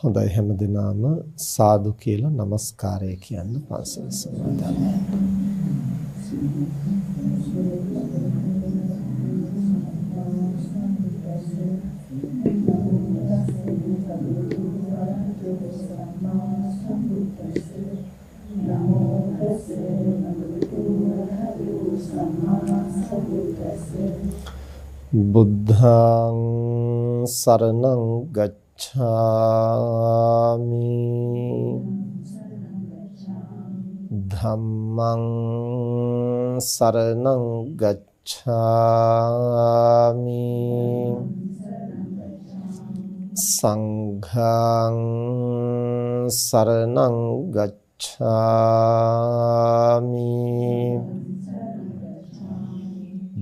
හොඳයි හැමදෙනාම සාදු කියලා নমස්කාරය කියන්න පන්සල් සමාදන් බුද්ධං සරණං ගච්ඡාමි ධම්මං සරණං ගච්ඡාමි සංඝං සරණං ගච්ඡාමි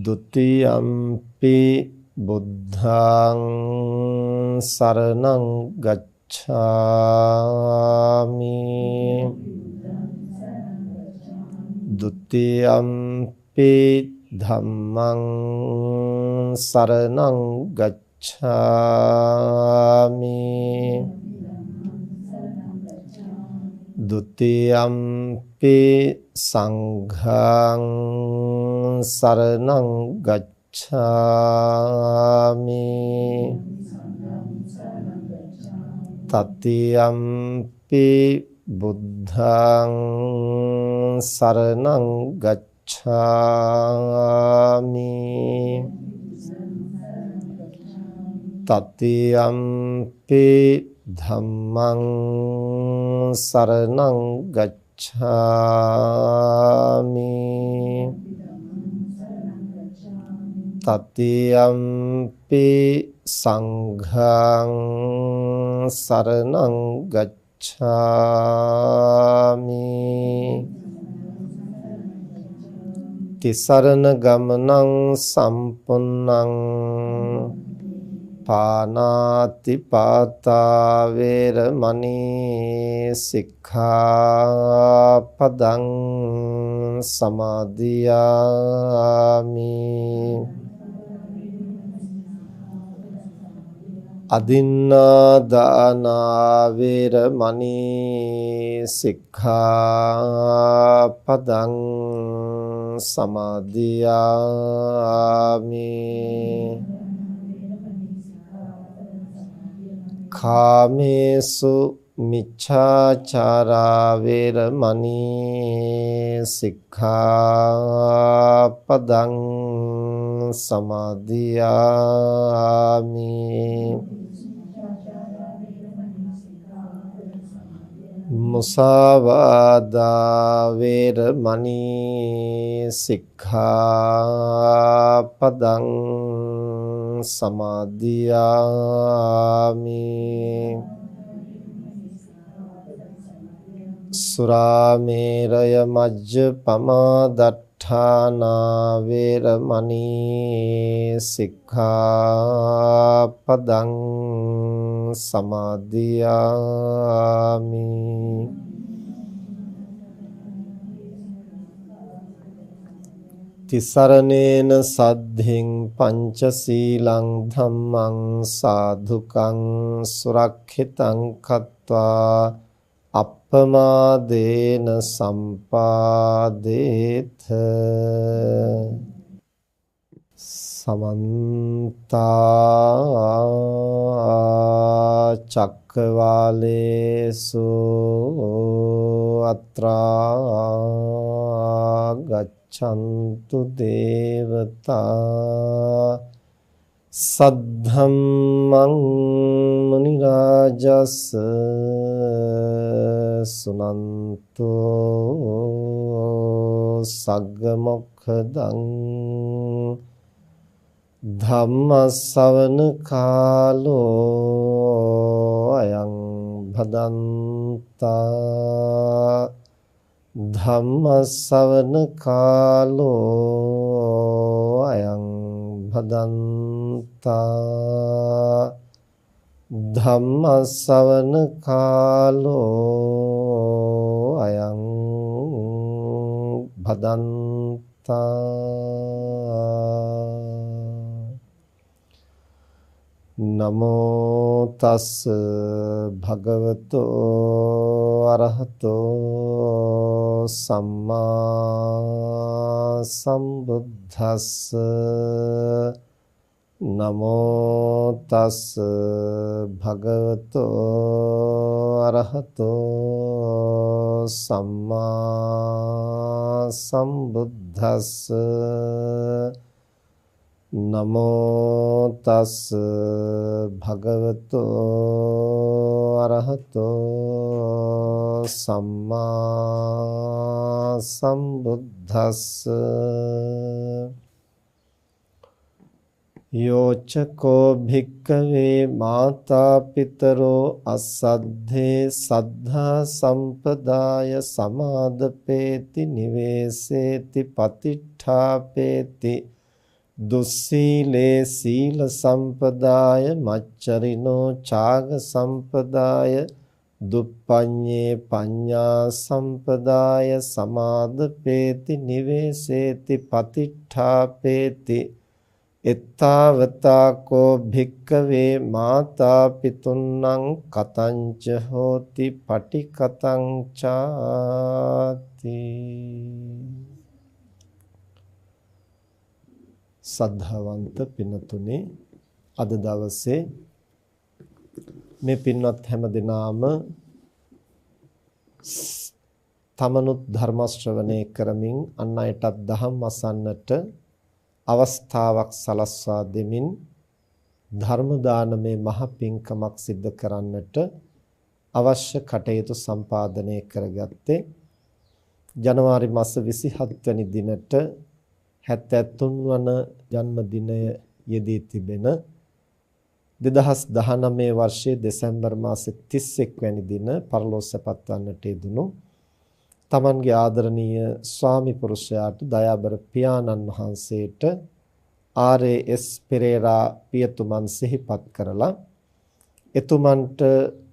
ဒုတိယံ බුද්ධං සරණං ගච්ඡාමි ဒုတိယံ ධම්මං සරණං ගච්ඡාමි ဒုတိယံ සංඝං සරණං ගච්ඡාමි තතියම්පි බුද්ධං සරණං ගච්ඡාමි තතියම්පි ධම්මං සරණං ගච්ඡාමි තතියම්පි සංඝං සරණං ගච්ඡාමි තිසරණ ගමනං සම්පුන්නං පානාති පාතා වේරමණී සික්ඛාපදං සමාදියාමි අදින්නාදානා වේරමණී සික්ඛාපදං සමාදියාමි කාමේසු මිච්ඡාචාරා වේරමණී සික්ඛාපදං සමාදියාමි මුසාවාදා වේරමණී සික්ඛාපදං සමාදියාමි සුරාමේරය මජ්ජපමා දට්ඨානා වේරමණී සික්ඛාපදං සමාදියාමි තිසරණේන සද්ධින් පංචශීලං ධම්මං සාධුකං සුරක්ෂිතං කତ୍වා අප්පමාදේන සම්පාදේත සමන්ත චක්කවාලේසු අත්‍රා ගච්ඡන්තු දේවතා සද්ධම්මං මුනි රාජස් සුනන්තෝ සග්ග මොක්ඛදං ධම්ම ශ්‍රවණ කාලෝ අයං භදන්තා ධම්ම ශ්‍රවණ කාලෝ අයං භදන්තා ධම්ම ශ්‍රවණ කාලෝ අයං භදන්තා නමෝ තස් භගවතෝ අරහතෝ සම්මා සම්බුද්දස්ස නමෝ තස් භගවතෝ අරහතෝ සම්මා සම්බුද්දස්ස නමෝ තස් භගවතෝ අරහතෝ සම්මා සම්බුද්දස්ස යෝචකෝ භික්ඛවේ මාතා පිතරෝ අසද්ධේ සද්ධා සම්පදාය සමාදපේති නිවේසේති පතිට්ඨාපේති දුස්සීලේ සීල සම්පදාය මච්චරිනෝ ඡාග සම්පදාය දුප්පඤ්ඤේ පඤ්ඤා සම්පදාය සමාදපේති නිවේසේති පතිට්ඨාපේති එත්තාවතාකෝ භික්ඛවේ මාතා පිතුන්නං කතංච හෝති පටිකතං චාති. සද්ධාවන්ත පින්තුනි, අද දවසේ මේ පින්වත් හැම දිනාම තමනුත් ධර්ම ශ්‍රවණය කරමින් අන් අයටත් දහම් අසන්නට අවස්ථාවක් සලස්වා දෙමින් ධර්ම දානමේ මහ පිංකමක් සිද්ධ කරන්නට අවශ්‍ය කටයුතු සම්පාදනය කරගත්තේ ජනවාරි මාස 27 වෙනි දිනට 73 වන ජන්මදිනය යෙදී තිබෙන 2019 වර්ෂයේ දෙසැම්බර් මාසේ 31 වැනි දින පරලෝසපත් වන්නට යෙදුණු තමන්ගේ ආදරණීය ස්වාමි පුරුෂයාට දයාබර පියාණන් වහන්සේට ආර්.එස්. පෙරේරා පියතුමන් සිහිපත් කරලා එතුමන්ට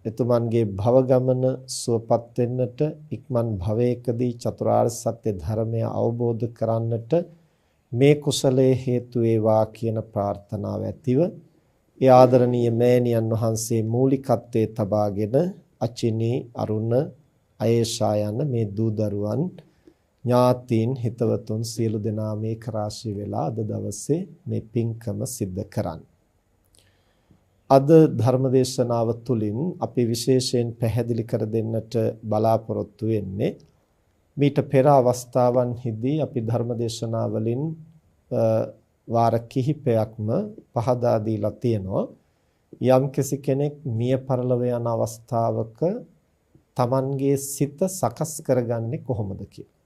එතුමන්ගේ භව ගමන සුවපත් වෙන්නට ඉක්මන් භවයකදී චතුරාර්ය සත්‍ය ධර්මය අවබෝධ කරන්නට මේ කුසලයේ හේතු වේවා කියන ප්‍රාර්ථනාව ඇතිව ඒ ආදරණීය මෑණියන් වහන්සේ මූලිකත්වයේ තබාගෙන අචිනී අරුණ අයේෂා යන මේ දූ දරුවන් ඥාතීන් හිතවතුන් සියලු දෙනා මේක රාශී වෙලා අද දවසේ මේ පින්කම සිද්ධ කරන්නේ. අද ධර්මදේශනාව තුළින් අපි විශේෂයෙන් පැහැදිලි කර දෙන්නට බලාපොරොත්තු වෙන්නේ මීට පෙර අවස්ථාවන්හිදී අපි ධර්මදේශනා වලින් වාර කිහිපයක්ම පහදා දීලා තියෙනවා. යම්කිසි කෙනෙක් මිය පරලොව යන අවස්ථාවක තමන්ගේ සිත සකස් කරගන්නේ කොහොමද කියලා.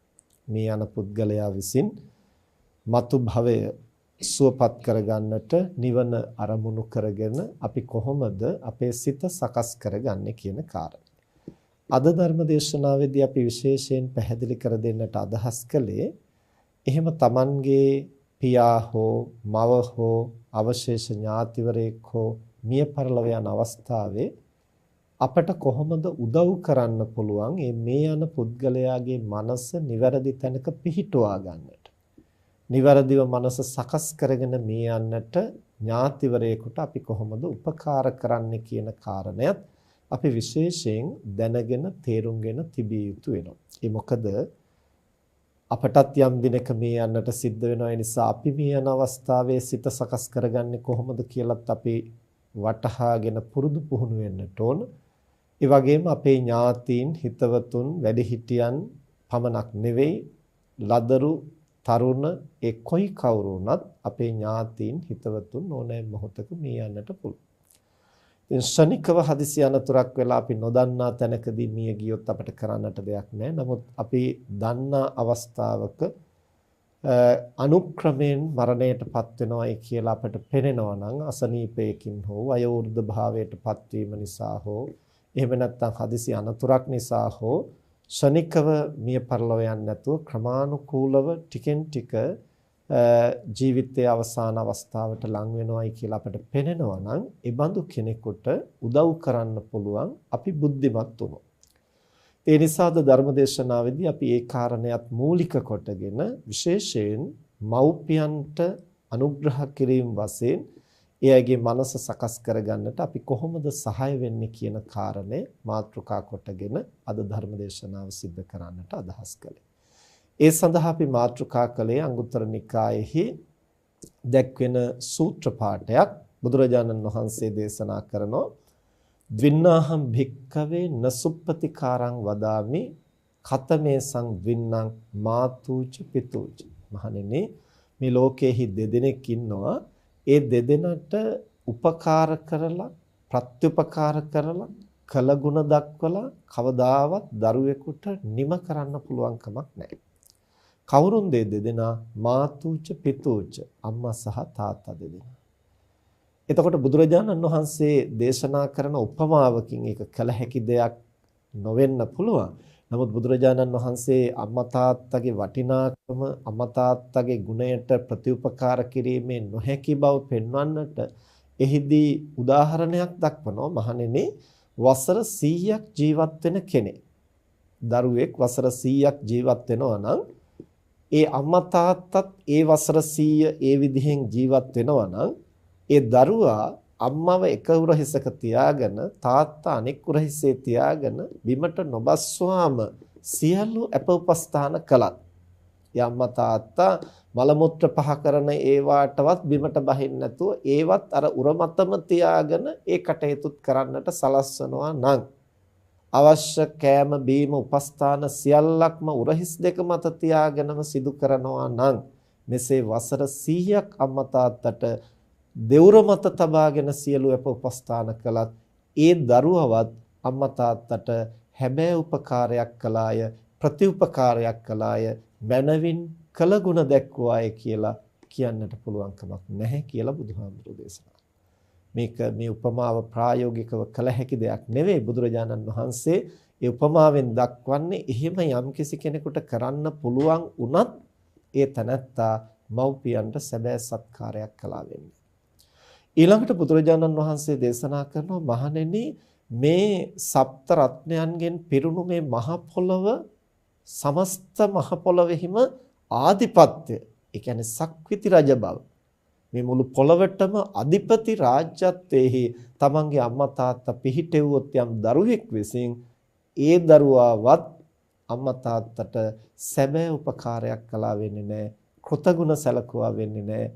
මේ යන පුද්ගලයා විසින් මතු භවය සුවපත් කරගන්නට නිවන අරමුණු කරගෙන අපි කොහොමද අපේ සිත සකස් කරගන්නේ කියන කාරණය. අද ධර්ම දේශනාවේදී අපි විශේෂයෙන් පැහැදිලි කර දෙන්නට අදහස් කළේ එහෙම තමන්ගේ පියා හෝ මව හෝ අවශේෂ ඥාතිවරයෙක් හෝ මිය පරලොව යන අවස්ථාවේ අපට කොහොමද උදව් කරන්න පුළුවන් මේ යන පුද්ගලයාගේ මනස නිවැරදි තැනක පිහිටුවා ගන්නට. නිවැරදිව මනස සකස් කරගෙන මේ යන්නට ඥාතිවරයෙකුට අපි කොහොමද උපකාර කරන්න කියන කාරණයත් අපි විශේෂයෙන් දැනගෙන තේරුම්ගෙන තිබිය යුතු වෙනවා. ඒ මොකද අපටත් යම් දිනක මේ යන්නට සිද්ධ වෙනවා. ඒ නිසා අපි මේ යන අවස්ථාවේ සිත සකස් කරගන්නේ කොහොමද කියලාත් අපි වටහාගෙන පුරුදු පුහුණු වෙන්නට ඕන. ඒ වගේම අපේ ඥාතීන් හිතවතුන් වැඩිහිටියන් පමණක් නෙවෙයි ලදරු තරුණ ඒ කොයි කවුරු වුණත් අපේ ඥාතීන් හිතවතුන් ඕනෑම මොහොතක මේ යන්නට පුළුවන්. ඉතින් ශනිකව හදිසි අනතුරක් වෙලා අපි නොදන්නා තැනකදී මිය ගියොත් අපිට කරන්නට දෙයක් නැහැ. නමුත් අපි දන්නා අවස්ථාවක අනුක්‍රමයෙන් මරණයටපත් වෙනවායි කියලා අපිට පෙනෙනවා නම් අසනීපයකින් හෝ වයෝවෘද්ධ භාවයටපත් වීම නිසා හෝ එහෙම නැත්නම් හදිසි අනතුරක් නිසා හෝ ශනිකව මිය පරලොව යන්නේ නැතුව ක්‍රමානුකූලව ටිකෙන් ටික ජීවිතයේ අවසාන අවස්ථාවට ලං වෙනවයි කියලා අපිට පෙනෙනවා නම් ඒ බඳු කෙනෙකුට උදව් කරන්න පුළුවන් අපි බුද්ධිමත් වුණොත්. ඒ නිසාද ධර්මදේශනාවේදී අපි ඒ කාරණයක් මූලික කොටගෙන විශේෂයෙන් මව්පියන්ට අනුග්‍රහ කිරීම වශයෙන් ඒ අයගේ මනස සකස් කරගන්නට අපි කොහොමද සහාය වෙන්නේ කියන කාරණේ මාතෘකා කොටගෙන අද ධර්ම දේශනාව සිද්ධ කරන්නට අදහස් කළේ. ඒ සඳහා අපි මාතෘකා කළේ අංගුත්තර නිකායෙහි දැක්වෙන සූත්‍ර පාඨයක්. බුදුරජාණන් වහන්සේ දේශනා කරනෝ ද්වින්නාහම් භික්ඛවේ නසුප්පතිකාරං වදාමි ඛතමේ සංවින්නං මාතුච පිතුච. මහණෙනි, මේ ලෝකයේහි දෙදෙනෙක් ඉන්නවා. ඒ දෙදෙනාට උපකාර කරලා ප්‍රත්‍යුපකාර කරලා කළගුණ දක්වලා කවදාවත් දරුවෙකුට නිම කරන්න පුළුවන් කමක් නැහැ. කවුරුන් දෙදෙනා? මාතුච පිතුච, අම්මා සහ තාත්තා දෙදෙනා. එතකොට බුදුරජාණන් වහන්සේ දේශනා කරන උපමාවකින් ඒක කළ හැකි දෙයක් නොවෙන්න පුළුවන්. නමුත් බුදුරජාණන් වහන්සේ අම්මා තාත්තගේ වටිනාකම, අම්මා තාත්තගේ ගුණයට ප්‍රතිඋපකාර කිරීමේ නොහැකි බව පෙන්වන්නට එහිදී උදාහරණයක් දක්වනවා. මහණෙනි, වසර 100ක් ජීවත් වෙන කෙනෙක්, දරුවෙක් වසර 100ක් ජීවත් වෙනවා නම් ඒ අම්මා තාත්තත් ඒ වසර 100 ඒ විදිහෙන් ජීවත් වෙනවා නම් ඒ දරුවා අම්මව එක උරහිසක තියාගෙන තාත්තා අනෙක් උරහිසේ තියාගෙන බිමට නොබස්වාම සියලු අප උපස්ථාන කළත් ඒ අම්මා තාත්තා මල මුත්‍ර පහ කරන ඒවාටවත් බිමට බහින්න නැතුව ඒවත් අර උර මතම තියාගෙන ඒ කටයුතුත් කරන්නට සලස්වනවා නම් අවශ්‍ය කෑම බීම උපස්ථාන සියල්ලක්ම උරහිස් දෙක මත තියාගෙනම සිදු කරනවා නම් මෙසේ වසර 100ක් අම්මා තාත්තට දෙවුර මත තබාගෙන සියලු අප උපස්ථාන කළත් ඒ දරුවවත් අම්මා තාත්තට හැබෑ උපකාරයක් කළාය, ප්‍රතිඋපකාරයක් කළාය, මනවින් කළගුණ දැක්වාය කියලා කියන්නට පුළුවන් කමක් නැහැ කියලා බුදුහාමුදුරුවෝ දේශනා. මේ උපමාව ප්‍රායෝගිකව කළ හැකි දෙයක් නෙවෙයි. බුදුරජාණන් වහන්සේ ඒ උපමාවෙන් දක්වන්නේ එහෙම යම්කිසි කෙනෙකුට කරන්න පුළුවන් වුණත් ඒ තනත්තා මව්පියන්ට සැබෑ සත්කාරයක් කළා වෙන්නේ. ඊළඟට බුදුරජාණන් වහන්සේ දේශනා කරනවා, මහණෙනි, මේ සප්ත රත්නයන්ගෙන් පිරුණු මේ මහ පොළව, සමස්ත මහ පොළවෙහිම ආධිපත්‍ය, ඒ කියන්නේ සක්විති රජ බව, මේ මුළු පොළවටම අධිපති රාජ්‍යත්වයේහි තමන්ගේ අම්මා තාත්තා පිහිටෙව්වොත් යම් දරුවෙක් විසින් ඒ දරුවාවත් අම්මා තාත්තට සැබෑ උපකාරයක් කළා වෙන්නේ නැහැ, කෘතගුණ සැලකුවා වෙන්නේ නැහැ,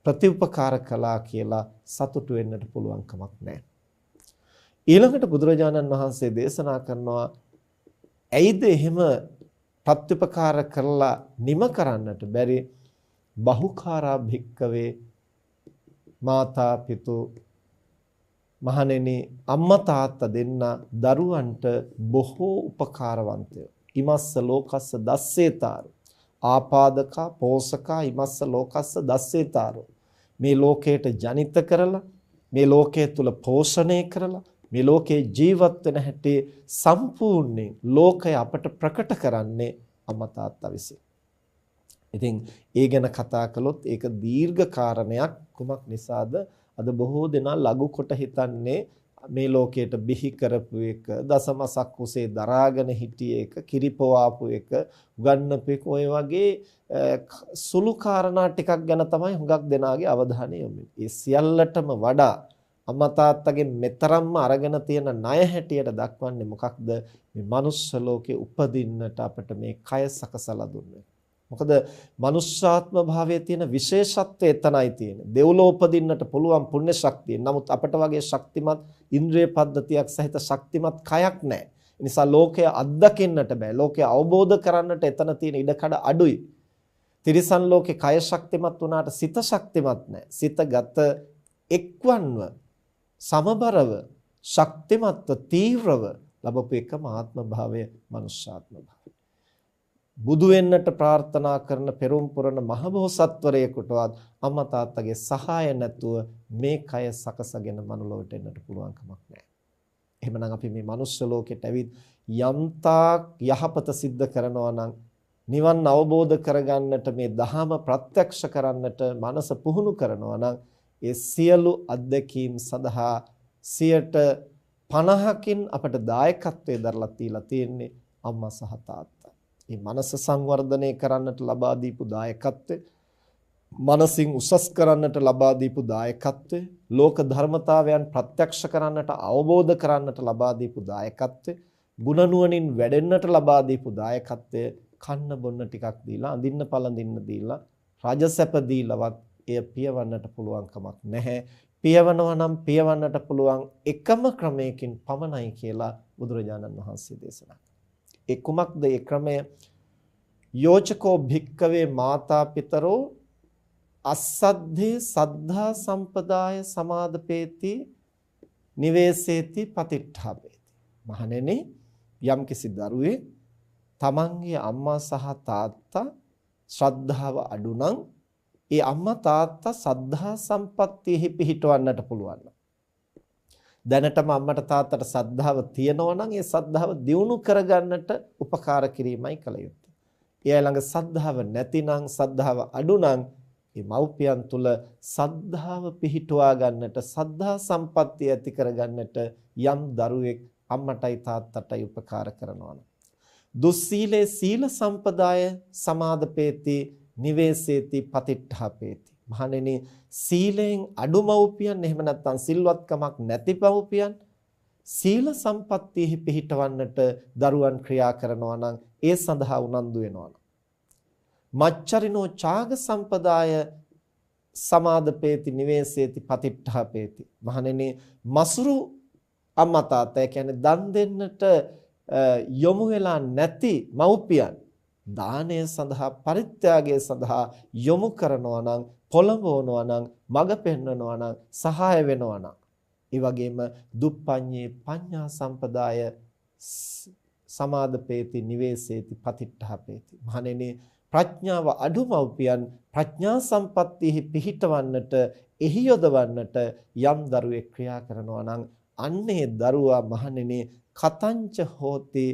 ප්‍රතිඋපකාර කළා කියලා සතුටු වෙන්නට පුළුවන් කමක් නැහැ. ඊළඟට බුදුරජාණන් වහන්සේ දේශනා කරනවා, ඇයිද එහෙම ප්‍රතිඋපකාර කරලා නිම කරන්නට බැරි? බහුකාරා භික්කවේ මාතා පිතු. මහණෙනි, අම්මා තාත්තා දෙන්න දරුවන්ට බොහෝ උපකාරවන්තයෝ. ඉමස්ස ලෝකස්ස දස්සේතාරු ආපාදකා පෝසකා ඉමස්ස ලෝකස්ස දස්සේතාරු. මේ ලෝකයට ජනිත කරලා, මේ ලෝකයේ තුල පෝෂණය කරලා, මේ ලෝකේ ජීවත් වෙන හැටි සම්පූර්ණයෙන් ලෝකය අපට ප්‍රකට කරන්නේ අම්මා තාත්තා විසින්. ඉතින් ඒ ගැන කතා කළොත් ඒක දීර්ඝ කාරණයක්. කුමක් නිසාද අද බොහෝ දෙනා ලඝු කොට හිතන්නේ මේ ලෝකයට බිහි කරපු එක, දසමසක් කුසේ දරාගෙන හිටිය එක, කිරිපවාපු එක, උගන්නපු එක, ඔය වගේ සුළු කාරණා ටිකක් ගැන තමයි හුඟක් දෙනාගේ අවධානය යොමු වෙන්නේ. ඒ සියල්ලටම වඩා අම්මා තාත්තගේ මෙතරම්ම අරගෙන තියෙන ණය හැටියට දක්වන්නේ මොකක්ද? මේ මනුස්ස ලෝකේ උපදින්නට අපිට මේ කය සකසලා දුන්නේ. මොකද මනුෂ්‍යාත්ම භාවයේ තියෙන විශේෂත්වය එතනයි තියෙන්නේ. දෙව්ලොව උපදින්නට පුළුවන් පුණ්‍ය ශක්තිය. නමුත් අපට වගේ ශක්තිමත් ඉන්ද්‍රිය පද්ධතියක් සහිත ශක්තිමත් කයක් නැහැ. ඒ නිසා ලෝකය අත්දකින්නට බෑ. ලෝකය අවබෝධ කරන්නට එතන තියෙන ඉඩකඩ අඩුයි. තිරිසන් ලෝකේ කය ශක්තිමත් වුණාට සිත ශක්තිමත් නැහැ. සිත ගත එක්වන්ව, සමබරව, ශක්තිමත්ව, තීව්‍රව ලැබපු එකම ආත්ම භාවය මනුෂ්‍යාත්ම භාවය. බුදු වෙන්නට ප්‍රාර්ථනා කරන පෙරම් පුරන මහබෝසත්වරයෙකුටවත් අම්මා තාත්තගේ සහාය නැතුව මේ කය සකසගෙන මනුලොවට එන්නට පුළුවන් කමක් නැහැ. එහෙමනම් අපි මේ මනුස්ස ලෝකෙට ඇවිත් යම්තාක් යහපත සිද්ධ කරනවා නම්, නිවන් අවබෝධ කරගන්නට, මේ ධහම ප්‍රත්‍යක්ෂ කරන්නට මනස පුහුණු කරනවා නම්, ඒ සියලු අත්දැකීම් සඳහා 50%කින් අපට දායකත්වයේ දරලා තියලා තියෙන්නේ අම්මා සහ තාත්තා. මේ මනස සංවර්ධනය කරන්නට ලබා දීපු දායකත්වය, මනසින් උසස් කරන්නට ලබා දීපු දායකත්වය, ලෝක ධර්මතාවයන් ප්‍රත්‍යක්ෂ කරන්නට අවබෝධ කරන්නට ලබා දීපු දායකත්වය, ගුණ නුවණින් වැඩෙන්නට ලබා දීපු දායකත්වය කන්න බොන්න ටිකක් දීලා අඳින්න පළඳින්න දීලා රජසැප දීලවත් එය පියවන්නට පුළුවන් කමක් නැහැ. පියවනවා නම් පියවන්නට පුළුවන් එකම ක්‍රමයකින් පමණයි කියලා බුදුරජාණන් වහන්සේ දේශනා කළා. ඒ කුමක්ද ඒ ක්‍රමය? යෝචකෝ භික්කවේ මාතා පිතරෝ අස්සද්ධේ සද්ධා සම්පදාය සමාදපේති නිවේසේති පතිට්ඨාපේති. මහණෙනි, යම්කිසි දරුවෙක් තමන්ගේ අම්මා සහ තාත්තා ශ්‍රද්ධාව අඩු නම් ඒ අම්මා තාත්තා සද්ධා සම්පත්තියෙහි පිහිටවන්නට පුළුවන්. දැනටම අම්මට තාත්තට සද්ධාව තියෙනවා නම් ඒ සද්ධාව දියුණු කරගන්නට උපකාර කිරීමයි කල යුත්තේ. ඒ ළඟ සද්ධාව නැතිනම්, සද්ධාව අඩු නම් මේ මව්පියන් තුල සද්ධාව පිහිටුවා ගන්නට, සද්ධා සම්පත්තිය ඇති කරගන්නට යම් දරුවෙක් අම්මටයි තාත්තටයි උපකාර කරනවා. දුස්සීලේ සීල සම්පදාය සමාදපේති නිවේසේති පතිට්ඨාපේති. මහණෙනි, සීලෙන් අඩු මව්පියන්, එහෙම නැත්නම් සිල්වත්කමක් නැති මව්පියන් සීල සම්පත්තියෙහි පිහිටවන්නට දරුවන් ක්‍රියා කරනවා නම් ඒ සඳහා උනන්දු වෙනවා. මච්චරිනෝ ඡාග සම්පදාය සමාදපේති නිවේසේති පතිට්ඨාපේති. මහණෙනි, මසුරු අම්මා තාත්තා කියන්නේ දන් දෙන්නට යොමු වෙලා නැති මව්පියන් දානය සඳහා, පරිත්‍යාගය සඳහා යොමු කරනවා නම්, පොළඹවනවා නම්, මඟ පෙන්වනවා නම්, සහාය වෙනවා නම්, ඒ වගේම දුප්පඤ්ඤේ පඤ්ඤා සම්පදාය සමාදපේති නිවේසේති පතිට්ඨාපේති. මහණෙනි, ප්‍රඥාව අඩු මව්පියන් ප්‍රඥා සම්පත්තියෙහි පිහිටවන්නට, එහි යොදවන්නට යම් දරුවෙක් ක්‍රියා කරනවා නම් අන්නේ දරුවා මහණෙනි කතංච හෝති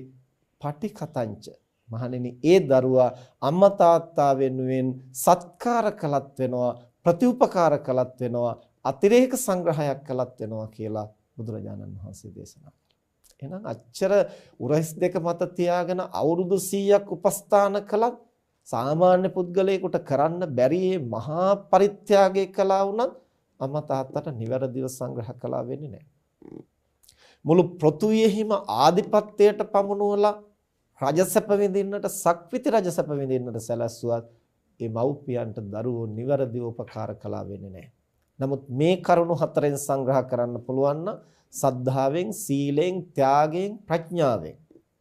පටිකතංච. මහණෙනි, ඒ දරුවා අම්මා තාත්තා වෙනුවෙන් සත්කාර කළත් වෙනවා, ප්‍රතිඋපකාර කළත් වෙනවා, අතිරේක සංග්‍රහයක් කළත් වෙනවා කියලා බුදුරජාණන් වහන්සේ දේශනා කළා. එහෙනම් අච්චර උරහිස් දෙක මත තියාගෙන අවුරුදු 100ක් උපස්ථාන කළත් සාමාන්‍ය පුද්ගලයෙකුට කරන්න බැරි මහා පරිත්‍යාගය කළා වුණත් අම්මා තාත්තට නිවැරදිව සංග්‍රහ කළා වෙන්නේ නැහැ. මුළු පෘථුවියෙහිම ආධිපත්‍යයට පමුණුවලා රජසැප විඳින්නට, සක්විති රජසැප විඳින්නට සැලැස්සුවත් ඒ මව්පියන්ට දරුවෝ නිවැරදිව උපකාර කළා වෙන්නේ නැහැ. නමුත් මේ කරුණු හතරෙන් සංග්‍රහ කරන්න පුළුවන් නම් සද්ධාවෙන්, සීලෙන්, ත්‍යාගයෙන්, ප්‍රඥාවෙන්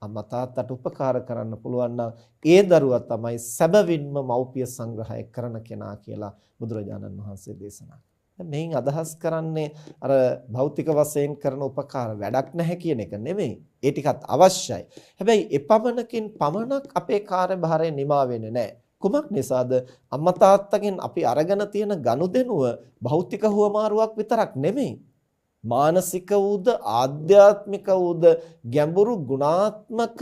අම්මා තාත්තට උපකාර කරන්න පුළුවන් නම් ඒ දරුවා තමයි සැබවින්ම මව්පිය සංග්‍රහය කරන කෙනා කියලා බුදුරජාණන් වහන්සේ දේශනා කළා. මේන් අදහස් කරන්නේ අර භෞතික වශයෙන් කරන උපකාර වැඩක් නැහැ කියන එක නෙමෙයි. ඒ ටිකත් අවශ්‍යයි. හැබැයි එපමණකින් පමණක් අපේ කාර්යභාරය නිමා වෙන්නේ නැහැ. කුමක් නිසාද? අම්මා තාත්තගෙන් අපි අරගෙන තියෙන ගනුදෙනුව භෞතික හුවමාරුවක් විතරක් නෙමෙයි. මානසික වූද, ආධ්‍යාත්මික වූද ගැඹුරු ගුණාත්මක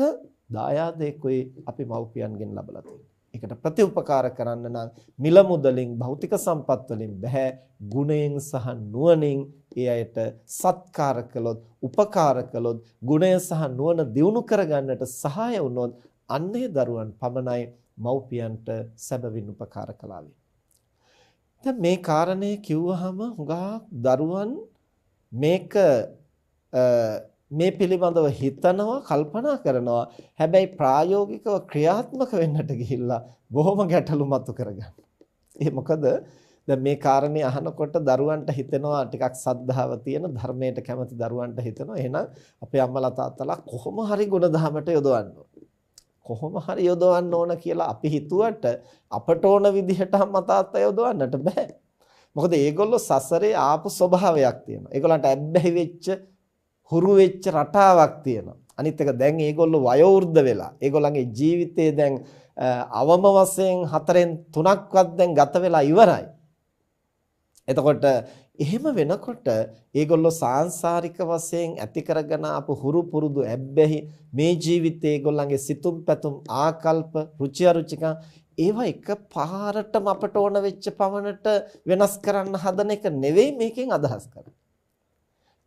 දායාදයකුයි අපි මව්පියන්ගෙන් ලබලා තියෙන්නේ. ඒකට ප්‍රතිඋපකාර කරන්න නම් මිල මුදලින්, භෞතික සම්පත් වලින් බෑ, ගුණයෙන් සහ නුවණින් ඒ අයට සත්කාර කළොත්, උපකාර කළොත්, ගුණය සහ නුවණ දියුණු කරගන්නට සහාය වුණොත් අන්නේ දරුවන් පමණයි මව්පියන්ට සැබවින් උපකාර කළා වෙන්නේ. දැන් මේ කාරණේ කිව්වහම හුඟා දරුවන් මේක මේ පිළිබඳව හිතනවා, කල්පනා කරනවා. හැබැයි ප්‍රායෝගිකව ක්‍රියාත්මක වෙන්නට ගිහිල්ලා බොහොම ගැටලු මතු කරගන්නවා. ඒ මොකද දැන් මේ කාරණේ අහනකොට දරුවන්ට හිතෙනවා ටිකක් සද්ධාව තියෙන, ධර්මයට කැමති දරුවන්ට හිතෙනවා එහෙනම් අපේ අම්මලා තාත්තලා කොහොම හරි ගුණධර්මයට යොදවන්න ඕන. කොහොම හරි යොදවන්න ඕන කියලා අපි හිතුවට අපට ඕන විදිහට අම්මා තාත්තා යොදවන්නට බෑ. මොකද ඒගොල්ලෝ සසරේ ආපු ස්වභාවයක් තියෙනවා. ඒගොල්ලන්ට ඇබ්බැහි වෙච්ච, හුරු වෙච්ච රටාවක් තියෙනවා. අනිත් එක දැන් ඒගොල්ලෝ වයෝවෘද්ධ වෙලා, ඒගොල්ලන්ගේ ජීවිතේ දැන් අවම වශයෙන් 4න් 3ක්වත් දැන් ගත වෙලා ඉවරයි. එතකොට එහෙම වෙනකොට ඒගොල්ලෝ සාංශාරික වශයෙන් ඇති කරගෙන ආපු හුරු පුරුදු ඇබ්බැහි, මේ ජීවිතේ ඒගොල්ලන්ගේ සිතුම් පැතුම්, ආකල්ප, රුචි අරුචිකා ඒවා එක පාරටම අපට ඕන වෙච්ච පමණට වෙනස් කරන්න හදන එක නෙවෙයි මේකෙන් අදහස් කරන්නේ.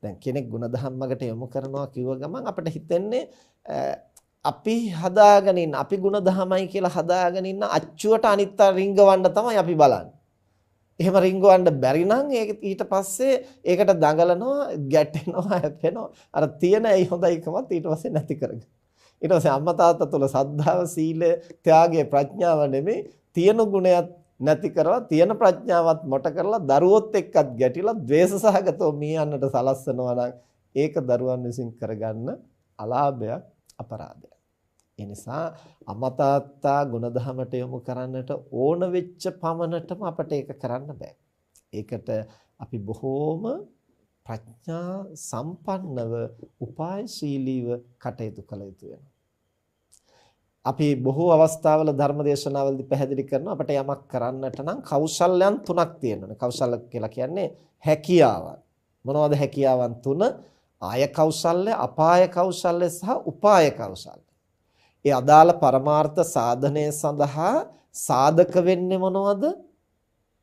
දැන් කෙනෙක් ಗುಣධම්මකට යොමු කරනවා කිව්ව ගමන් අපිට හිතෙන්නේ අපි හදාගෙන ඉන්න, අපි ಗುಣධමයි කියලා හදාගෙන ඉන්න අච්චුවට අනිත් අය රිංගවන්න තමයි අපි බලන්නේ. එහෙම රිංගවන්න බැරි නම් ඒක ඊට පස්සේ ඒකට දඟලනවා, ගැටෙනවා, හැපෙනවා. අර තියෙන ඒ හොඳයිකමත් ඊට පස්සේ නැති කරගන්න. ඊට පස්සේ අම්මා තාත්තා තුළ සද්ධාව, සීලය, ත්‍යාගය, ප්‍රඥාව නෙමෙයි තියෙන ගුණයත් නැති කරලා තියෙන ප්‍රඥාවත් මොට කරලා දරුවොත් එක්කත් ගැටිලා ද්වේෂ සහගතව මිය යන්නට සලස්සනවා නම් ඒක දරුවන් විසින් කරගන්න අලාභයක්, අපරාධයක්. ඒ නිසා අම්මා තාත්තා ගුණධමයට යොමු කරන්නට ඕන වෙච්ච පමණටම අපට ඒක කරන්න බෑ. ඒකට අපි බොහෝම ප්‍රඥා සම්පන්නව, උපායශීලීව කටයුතු කළ යුතු වෙනවා. අපි බොහෝ අවස්ථාවල ධර්මදේශනාවලදී පැහැදිලි කරනවා අපට යමක් කරන්නට නම් කෞශල්‍යයන් තුනක් තියෙනවා. කෞශල්‍ය කියලා කියන්නේ හැකියාවන්. මොනවද හැකියාවන් තුන? ආය කෞශල්‍ය, අපාය කෞශල්‍ය සහ උපාය කෞශල්‍ය. ඒ අදාළ පරමාර්ථ සාධනය සඳහා සාධක වෙන්නේ මොනවද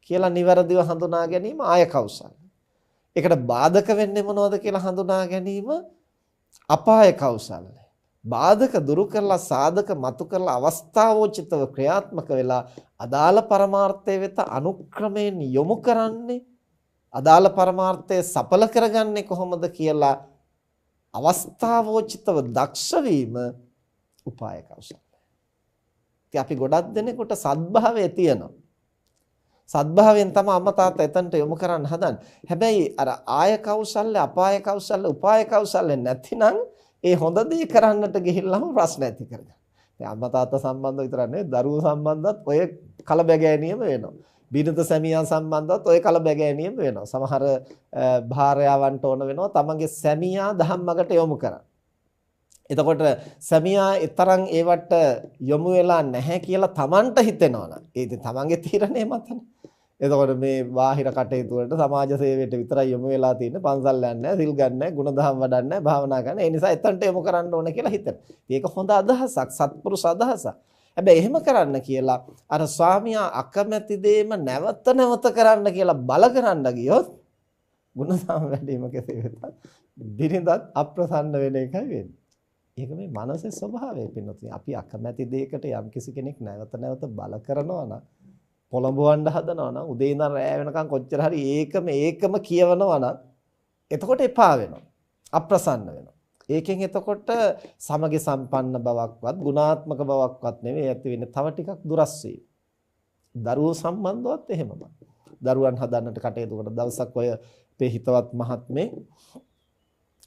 කියලා නිවැරදිව හඳුනා ගැනීම ආය කෞශල්‍ය. ඒකට බාධක වෙන්නේ මොනවද කියලා හඳුනා ගැනීම අපාය කෞශල්‍ය. බාධක දුරු කරලා සාධක මතු කරලා අවස්ථාවෝචිතව ක්‍රියාත්මක වෙලා අදාළ පරමාර්ථය වෙත අනුක්‍රමයෙන් යොමු කරන්නේ, අදාළ පරමාර්ථය සඵල කරගන්නේ කොහොමද කියලා අවස්ථාවෝචිතව දක්ෂ වීම උපාය කෞශල්‍ය. ඉතින් අපි ගොඩක් දෙනෙකුට සද්භාවය තියෙනවා. සද්භාවයෙන් තමයි අම්මා තාත්තා එතනට යොමු කරන්න හදන්නේ. හැබැයි අර ආය කෞශල්‍ය, අපාය කෞශල්‍ය, උපාය කෞශල්‍ය නැතිනම් ඒ හොඳ දේ කරන්නට ගිහිල්ලාම ප්‍රශ්න ඇති කරගන්නවා. දැන් අම්මා තාත්තා සම්බන්ධව විතරක් නෙවෙයි දරුවෝ සම්බන්ධවත් ඔය කලබගෑනියම වෙනවා. බිරිඳ සැමියා සම්බන්ධවත් ඔය කලබගෑනියම වෙනවා. සමහර භාර්යාවන්ට ඕන වෙනවා තමන්ගේ සැමියා ධම්මකට යොමු කරන්න. එතකොට සැමියා ඊතරම් ඒවට යොමු වෙලා නැහැ කියලා තමන්ට හිතෙනවා නම් ඒ ඉතින් තමන්ගේ තීරණය මතනේ. එතකොට මේ බාහිර කටයුතු වලට සමාජ සේවයට විතරයි යොමු වෙලා තියෙන්නේ. පන්සල් යන්නේ නැහැ, සිල් ගන්න නැහැ, ගුණධම් වඩන්නේ නැහැ, භාවනා කරන්නේ. ඒ නිසා එතනට යොමු කරන්න ඕන කියලා හිතෙනවා. ඒක හොඳ අදහසක්, සත්පුරුෂ අදහසක්. හැබැයි එහෙම කරන්න කියලා අර ස්වාමියා අකමැති දෙයම නැවත නැවත කරන්න කියලා බල කරන්න ගියොත් ගුණධම් වැඩිම කෙසේ වෙතත් බිරිඳත් අප්‍රසන්න වෙන එකයි වෙන්නේ. ඒක මේ මනසේ ස්වභාවය පින්නතුනි. අපි අකමැති දෙයකට යම්කිසි කෙනෙක් නැවත නැවත බල කරනවා නම්, පොළඹවන්න හදනවා නම්, උදේ ඉඳන් රැය වෙනකන් කොච්චර හරි ඒකම කියවනවා නම් එතකොට එපා වෙනවා. අප්‍රසන්න වෙනවා. ඒකෙන් එතකොට සමගි සම්පන්න බවක්වත්, ගුණාත්මක බවක්වත් නෙවෙයි ඇති වෙන්නේ, තව ටිකක් දුරස් වීම. දරුවෝ සම්බන්ධවත් එහෙමයි. දරුවන් හදන්නට කටයුතු කරන දවසක් ඔය අපේ හිතවත් මහත්මේ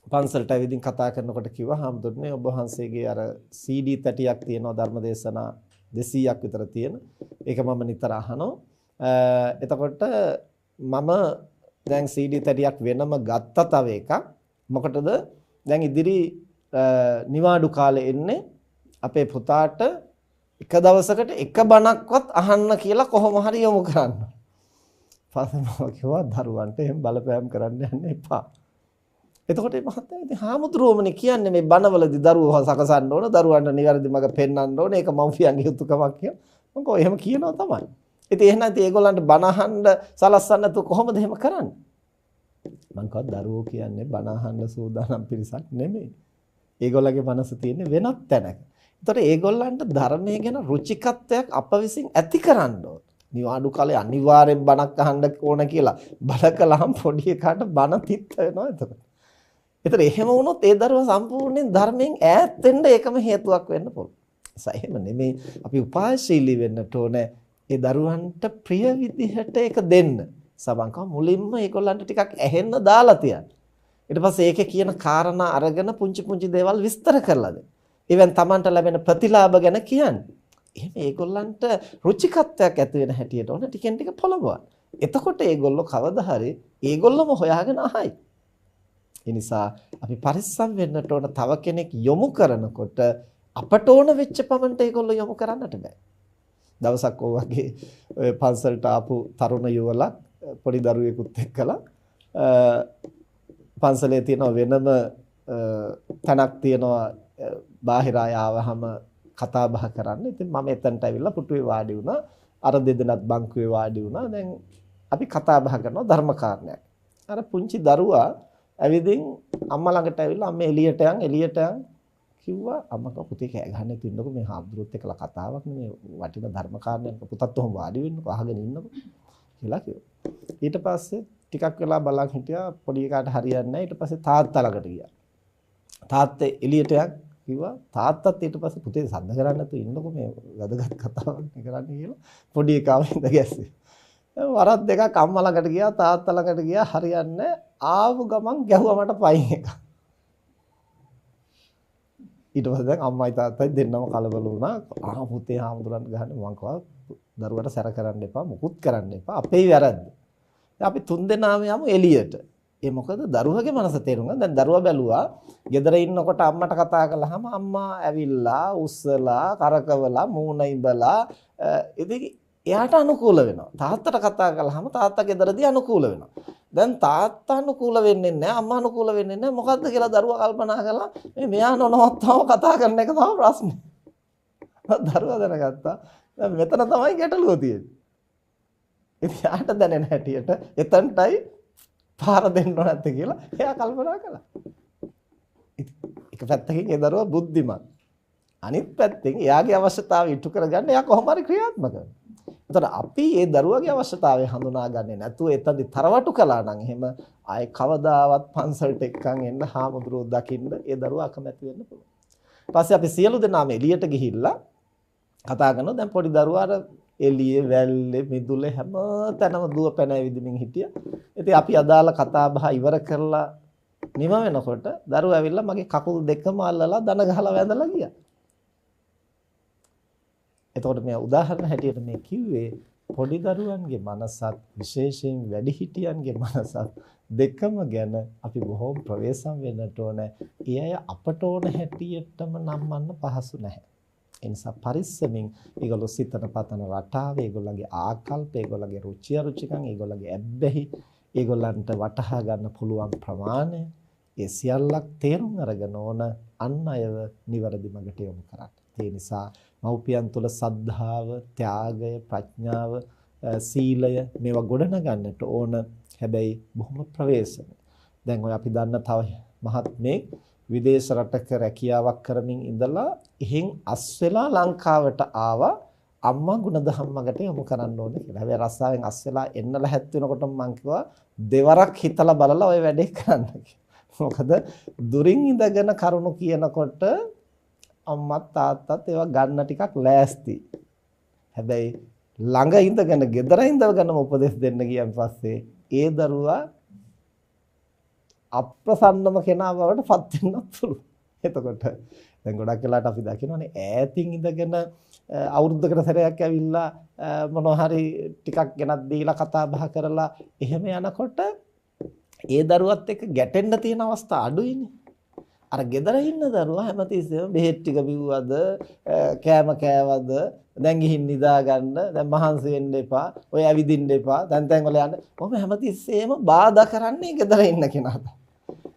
පන්සලට ඇවිදින් කතා කරනකොට කිව්වා, "හාමුදුරනේ ඔබ වහන්සේගේ අර CD තැටියක් තියෙනවා ධර්මදේශනා 200ක් විතර තියෙන. ඒක මම නිතර අහනවා. එතකොට මම දැන් CD තැටියක් වෙනම ගත්තා තව එකක්. මොකටද? දැන් ඉදිරි නිවාඩු කාලේ එන්නේ අපේ පුතාට එක දවසකට එක බණක්වත් අහන්න කියලා කොහොම හරි යොමු කරන්න." පස්සේ මම කිව්වා දරුවන්ට එහෙම බලපෑම් කරන්න යන්න එපා. එතකොට මේ මහත්තයා ඉතින් හාමුදුරුවෝමනේ කියන්නේ මේ බණවලදී දරුවෝ සකසන්න ඕන, දරුවන්ට නිවැරදි මඟ පෙන්වන්න ඕන, ඒක මව්පියන්ගේ යුතුකමක් කියලා. මම කිව්වා එහෙම කියනවා තමයි. ඉතින් එහෙනම් ඉතින් ඒගොල්ලන්ට බණ අහන්න සලස්සන්න නැතුව කොහොමද එහෙම කරන්නේ? මම කිව්වා දරුවෝ කියන්නේ බණ අහන්න සූදානම් පිරිසක් නෙමෙයි. ඒගොල්ලන්ගේ මනස තියෙන්නේ වෙනත් තැනක. ඒතකොට ඒගොල්ලන්ට ධර්මයේ ගැන රුචිකත්වයක් අප විසින් ඇති කරන්න ඕන. නිවාඩු කාලේ අනිවාර්යෙන් බණක් අහන්න ඕන කියලා බල කළාම පොඩි එකාට බණ තිත්ත වෙනවා එතකොට. ඒතර එහෙම වුණොත් ඒ දරුවා සම්පූර්ණයෙන් ධර්මයෙන් ඈත් වෙන්න ඒකම හේතුවක් වෙන්න පුළුවන්. එහෙම නෙමෙයි, අපි උපායශීලී වෙන්නට ඕනේ. ඒ දරුවන්ට ප්‍රිය විදිහට ඒක දෙන්න. සබංකව මුලින්ම ඒගොල්ලන්ට ටිකක් ඇහෙන්න දාලා තියන්න. ඊට පස්සේ ඒකේ කියන කාරණා අරගෙන පුංචි පුංචි දේවල් විස්තර කරලා දෙන්න. ඊවෙන් Tamanට ලැබෙන ප්‍රතිලාභ ගැන කියන්නේ. එහෙම ඒගොල්ලන්ට රුචිකත්වයක් ඇති වෙන හැටියට ඕන ටිකෙන් ටික පොළඹවන්න. එතකොට ඒගොල්ලෝ කවදා හරි ඒගොල්ලොම හොයාගෙන අහයි. ඒ නිසා අපි පරිස්සම් වෙන්නට ඕන. තව කෙනෙක් යොමු කරනකොට අපට ඕන වෙච්ච පමණට ඒගොල්ලෝ යොමු කරන්නට බෑ. දවසක් ඔය වගේ ඔය පන්සලට ආපු තරුණ යුවලක් පොඩි දරුවෙකුත් එක්කලා පන්සලේ තියෙන වෙනම තැනක් තියෙනවා බාහිර අය ආවහම කතා බහ කරන්න. ඉතින් මම එතනට ඇවිල්ලා පුටුවේ වාඩි වුණා. අර දෙදෙනත් බංකුවේ වාඩි වුණා. දැන් අපි කතා බහ කරනවා ධර්ම කාරණයක්. අර පුංචි දරුවා ඇවිදින් අම්මා ළඟට ඇවිල්ලා අම්මේ එළියට යන් කිව්වා. අම්මා පුතේ කෑ ගහන්න තින්නකො මේ හාමුදුරුවොත් එක්කලා කතාවක් නෙමෙයි වටින ධර්ම කාරණයක්. පුතත් උහම වාඩි වෙන්නකො අහගෙන ඉන්නකො කියලා කිව්වා. ඊට පස්සේ ටිකක් වෙලා බලන් හිටියා පොඩි එකාට හරියන්නේ නැහැ. ඊට පස්සේ තාත්තා ළඟට ගියා. තාත්තේ එළියට කිව්වා තාත්තත් ඊට පස්සේ පුතේ සද්ද කරන්නේ නැතුව ඉන්නකො මේ වැදගත් කතාවක් කරන්නේ කියලා පොඩි එකාව ඉඳ ගැස්සේ. වරක් දෙකක් අම්මා ළඟට ගියා තාත්තා ළඟට ගියා හරියන්නේ ආපු ගමන් ගැහුවා මට පයින් එක. ඊට පස්සේ දැන් අම්මයි තාත්තයි දෙන්නම කලබල වුණා. පුතේ හාමුදුරන් ගහන්නේ මං කව දරුවට සැර කරන්න එපා මුකුත් කරන්න එපා අපේ වැරද්ද. අපි තුන් දෙනාම යමු එළියට. ඒ මොකද දරුවගේ මනස තේරුම් ගන්න. දැන් දරුවා බැලුවා ගෙදර ඉන්නකොට අම්මට කතා කළාම අම්මා ඇවිල්ලා උස්සලා කරකවලා මූණ ඉඹලා ඉතින් එයාට අනුකූල වෙනවා. තාත්තට කතා කළාම තාත්තා ගෙදරදී අනුකූල වෙනවා. දැන් තාත්තා අනුකූල වෙන්නේ නැහැ අම්මා අනුකූල වෙන්නේ නැහැ. මොකද්ද කියලා දරුවා කල්පනා කළා මේ මෙයා නොනවත්තම කතා කරන එක තමයි ප්‍රශ්නේ. දරුවා දැනගත්තා දැන් මෙතන තමයි ගැටලුව තියෙන්නේ. ඉතින් යාට දැනෙන හැටියට එතනටයි පාර දෙන්න නැත්te කියලා එයා කල්පනා කළා. එක පැත්තකින් ඒ දරුවා බුද්ධිමත්. අනිත් පැත්තෙන් එයාගේ අවශ්‍යතාවය ඉටු කරගන්න එයා කොහොම හරි ක්‍රියාත්මක කරනවා. එතකොට අපි ඒ දරුවාගේ අවශ්‍යතාවය හඳුනාගන්නේ නැතුව එතනදි තරවටු කළා නම් එහෙම ආයේ කවදාවත් පන්සලට එක්කන් එන්න හාමුදුරුවෝ දකින්න ඒ දරුවා අකමැති වෙන්න පුළුවන්. ඊපස්සේ අපි සියලු දෙනාම එළියට ගිහිල්ලා කතා කරනවා. දැන් පොඩි දරුවාට එළියේ වැල්ලේ මිදුලේ හැම තැනම දුව පැන ඇවිදින්මින් හිටියා. ඉතින් අපි අදාළ කතා බහ ඉවර කරලා නිම වෙනකොට දරුවා ඇවිල්ලා මගේ කකුල් දෙකම අල්ලලා දන ගහලා වැඳලා ගියා. එතකොට මේ උදාහරණ හැටියට මේ කිව්වේ පොඩි දරුවන්ගේ මනසත් විශේෂයෙන් වැඩිහිටියන්ගේ මනසත් දෙකම ගැන අපි බොහෝම ප්‍රවේශම් වෙන්නට ඕන. ඒ අය අපට ඕන හැටියටම නම්මන්න පහසු නැහැ. ඒ නිසා පරිස්සමින් ඒගොල්ලෝ සිතන පතන රටාව, ඒගොල්ලන්ගේ ආකල්ප, ඒගොල්ලන්ගේ රුචි අරුචිකම්, ඒගොල්ලන්ගේ ඇබ්බැහි, ඒගොල්ලන්ට වටහා ගන්න පුළුවන් ප්‍රමාණය ඒ සියල්ලක් තේරුම් අරගෙන ඕන අන් අයව නිවැරදි මඟට යොමු කරන්න. ඒ නිසා මව්පියන් තුළ සද්ධාව, ත්‍යාගය, ප්‍රඥාව, සීලය මේවා ගොඩනගන්නට ඕන. හැබැයි බොහොම ප්‍රවේශම. දැන් ඔය අපි දන්න තව මහත්මයෙක් විදේශ රටක රැකියාවක් කරමින් ඉඳලා එහෙන් අස් වෙලා ලංකාවට ආවා අම්මා ගුණධම් මගට යොමු කරන්න ඕනේ කියලා. හැබැයි රස්සාවෙන් අස් වෙලා එන්න ලැහත් වෙනකොට මම කිව්වා දෙවරක් හිතලා බලලා ඔය වැඩේ කරන්න කියලා. මොකද දුරින් ඉඳගෙන කරුණු කියනකොට අම්මා තාත්තත් ඒවා ගන්න ටිකක් ලෑස්ති. හැබැයි ළඟ ඉඳගෙන ගෙදර ඉඳගෙනම උපදෙස් දෙන්න ගියන් පස්සේ ඒ දරුවා අප්‍රසන්නම කෙනා බවට පත් වෙන්නත් පුළුවන්. එතකොට දැන් ගොඩක් වෙලාවට අපි දකිනවානේ ඈතින් ඉඳගෙන අවුරුද්දකට සැරයක් ඇවිල්ලා මොනවා හරි ටිකක් ගෙනත් දීලා කතා බහ කරලා එහෙම යනකොට ඒ දරුවත් එක්ක ගැටෙන්න තියෙන අවස්ථා අඩුයිනේ. අර ගෙදර ඉන්න දරුවා හැමතිස්සෙම බෙහෙත් ටික බිව්වද කෑම කෑවද දැන් ගිහින් නිදා ගන්න දැන් මහන්සි වෙන්න එපා ඔය ඇවිදින්න එපා දැන් වල යන්න කොහොම හැමතිස්සෙම බාධා කරන්නේ ගෙදර ඉන්න කෙනාට.